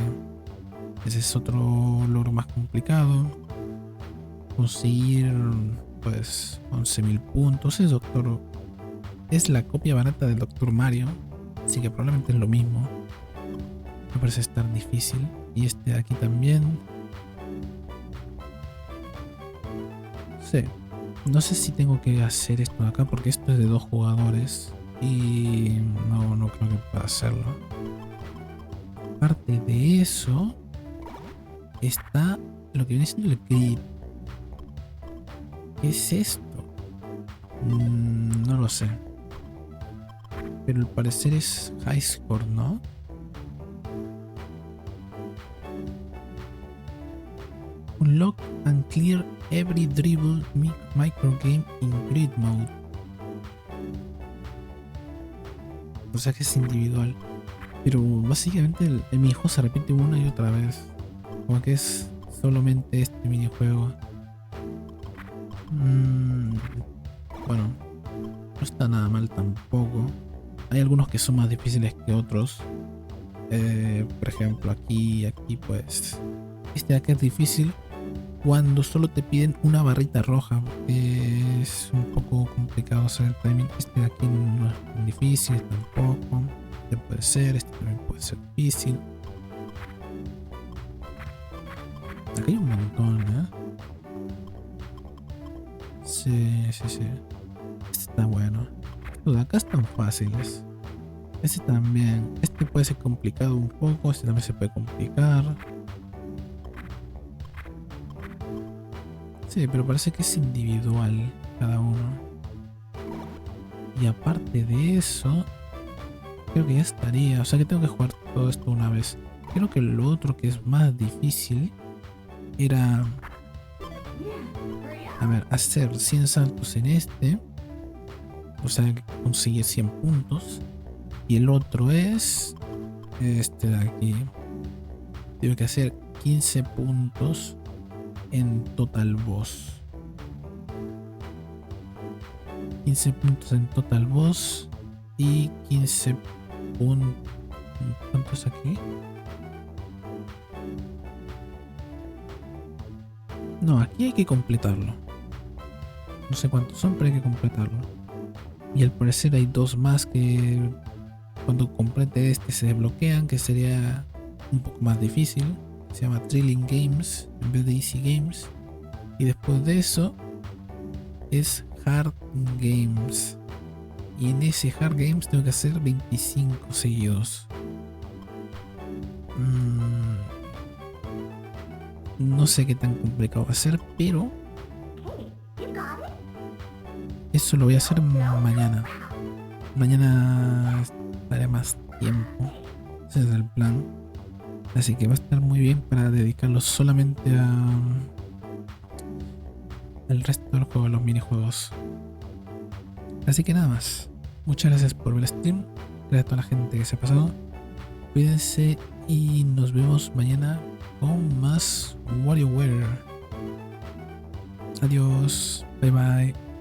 ese es otro logro más complicado. Conseguir pues 11.000 puntos, es la copia barata del Dr. Mario, así que probablemente es lo mismo. Me parece estar difícil. Y este de aquí también. Sí. No sé si tengo que hacer esto de acá porque esto es de 2 jugadores. Y no creo que pueda hacerlo. Aparte de eso, está lo que viene siendo el grid. ¿Qué es esto? No lo sé. Pero al parecer es high score, ¿no? Unlock and clear every dribble microgame in grid mode. O sea que es individual. Pero básicamente el minijuego se repite una y otra vez. Como que es solamente este minijuego. Bueno, no está nada mal tampoco. Hay algunos que son más difíciles que otros. Por ejemplo, aquí pues este de acá es difícil cuando solo te piden una barrita roja. Es un poco complicado hacer el timing. Este de aquí no es tan difícil tampoco. Este puede ser, este también puede ser difícil. Acá hay un montón, ¿eh? Sí. Este está bueno. Estos de acá están fáciles. Este también. Este puede ser complicado un poco. Este también se puede complicar. Sí, pero parece que es individual cada uno. Y aparte de eso, creo que ya estaría. O sea que tengo que jugar todo esto una vez. Creo que lo otro que es más difícil era, a ver, hacer 100 saltos en este. O sea, conseguir 100 puntos. Y el otro es este de aquí. Tengo que hacer 15 puntos en Total Boss. 15 puntos en Total Boss. Y 15 puntos. ¿Cuántos aquí? No, aquí hay que completarlo. No sé cuántos son, pero hay que completarlo. Y al parecer hay 2 más que cuando complete este se desbloquean, que sería un poco más difícil. Se llama Thrilling Games en vez de Easy Games. Y después de eso es Hard Games. Y en ese Hard Games tengo que hacer 25 seguidos. No sé qué tan complicado va a ser, pero eso lo voy a hacer mañana. Mañana estaré más tiempo. Ese es el plan. Así que va a estar muy bien para dedicarlo solamente al resto del juego, a los minijuegos. Así que nada más. Muchas gracias por ver el stream. Gracias a toda la gente que se ha pasado. Cuídense y nos vemos mañana con más WarioWare. Adiós. Bye bye.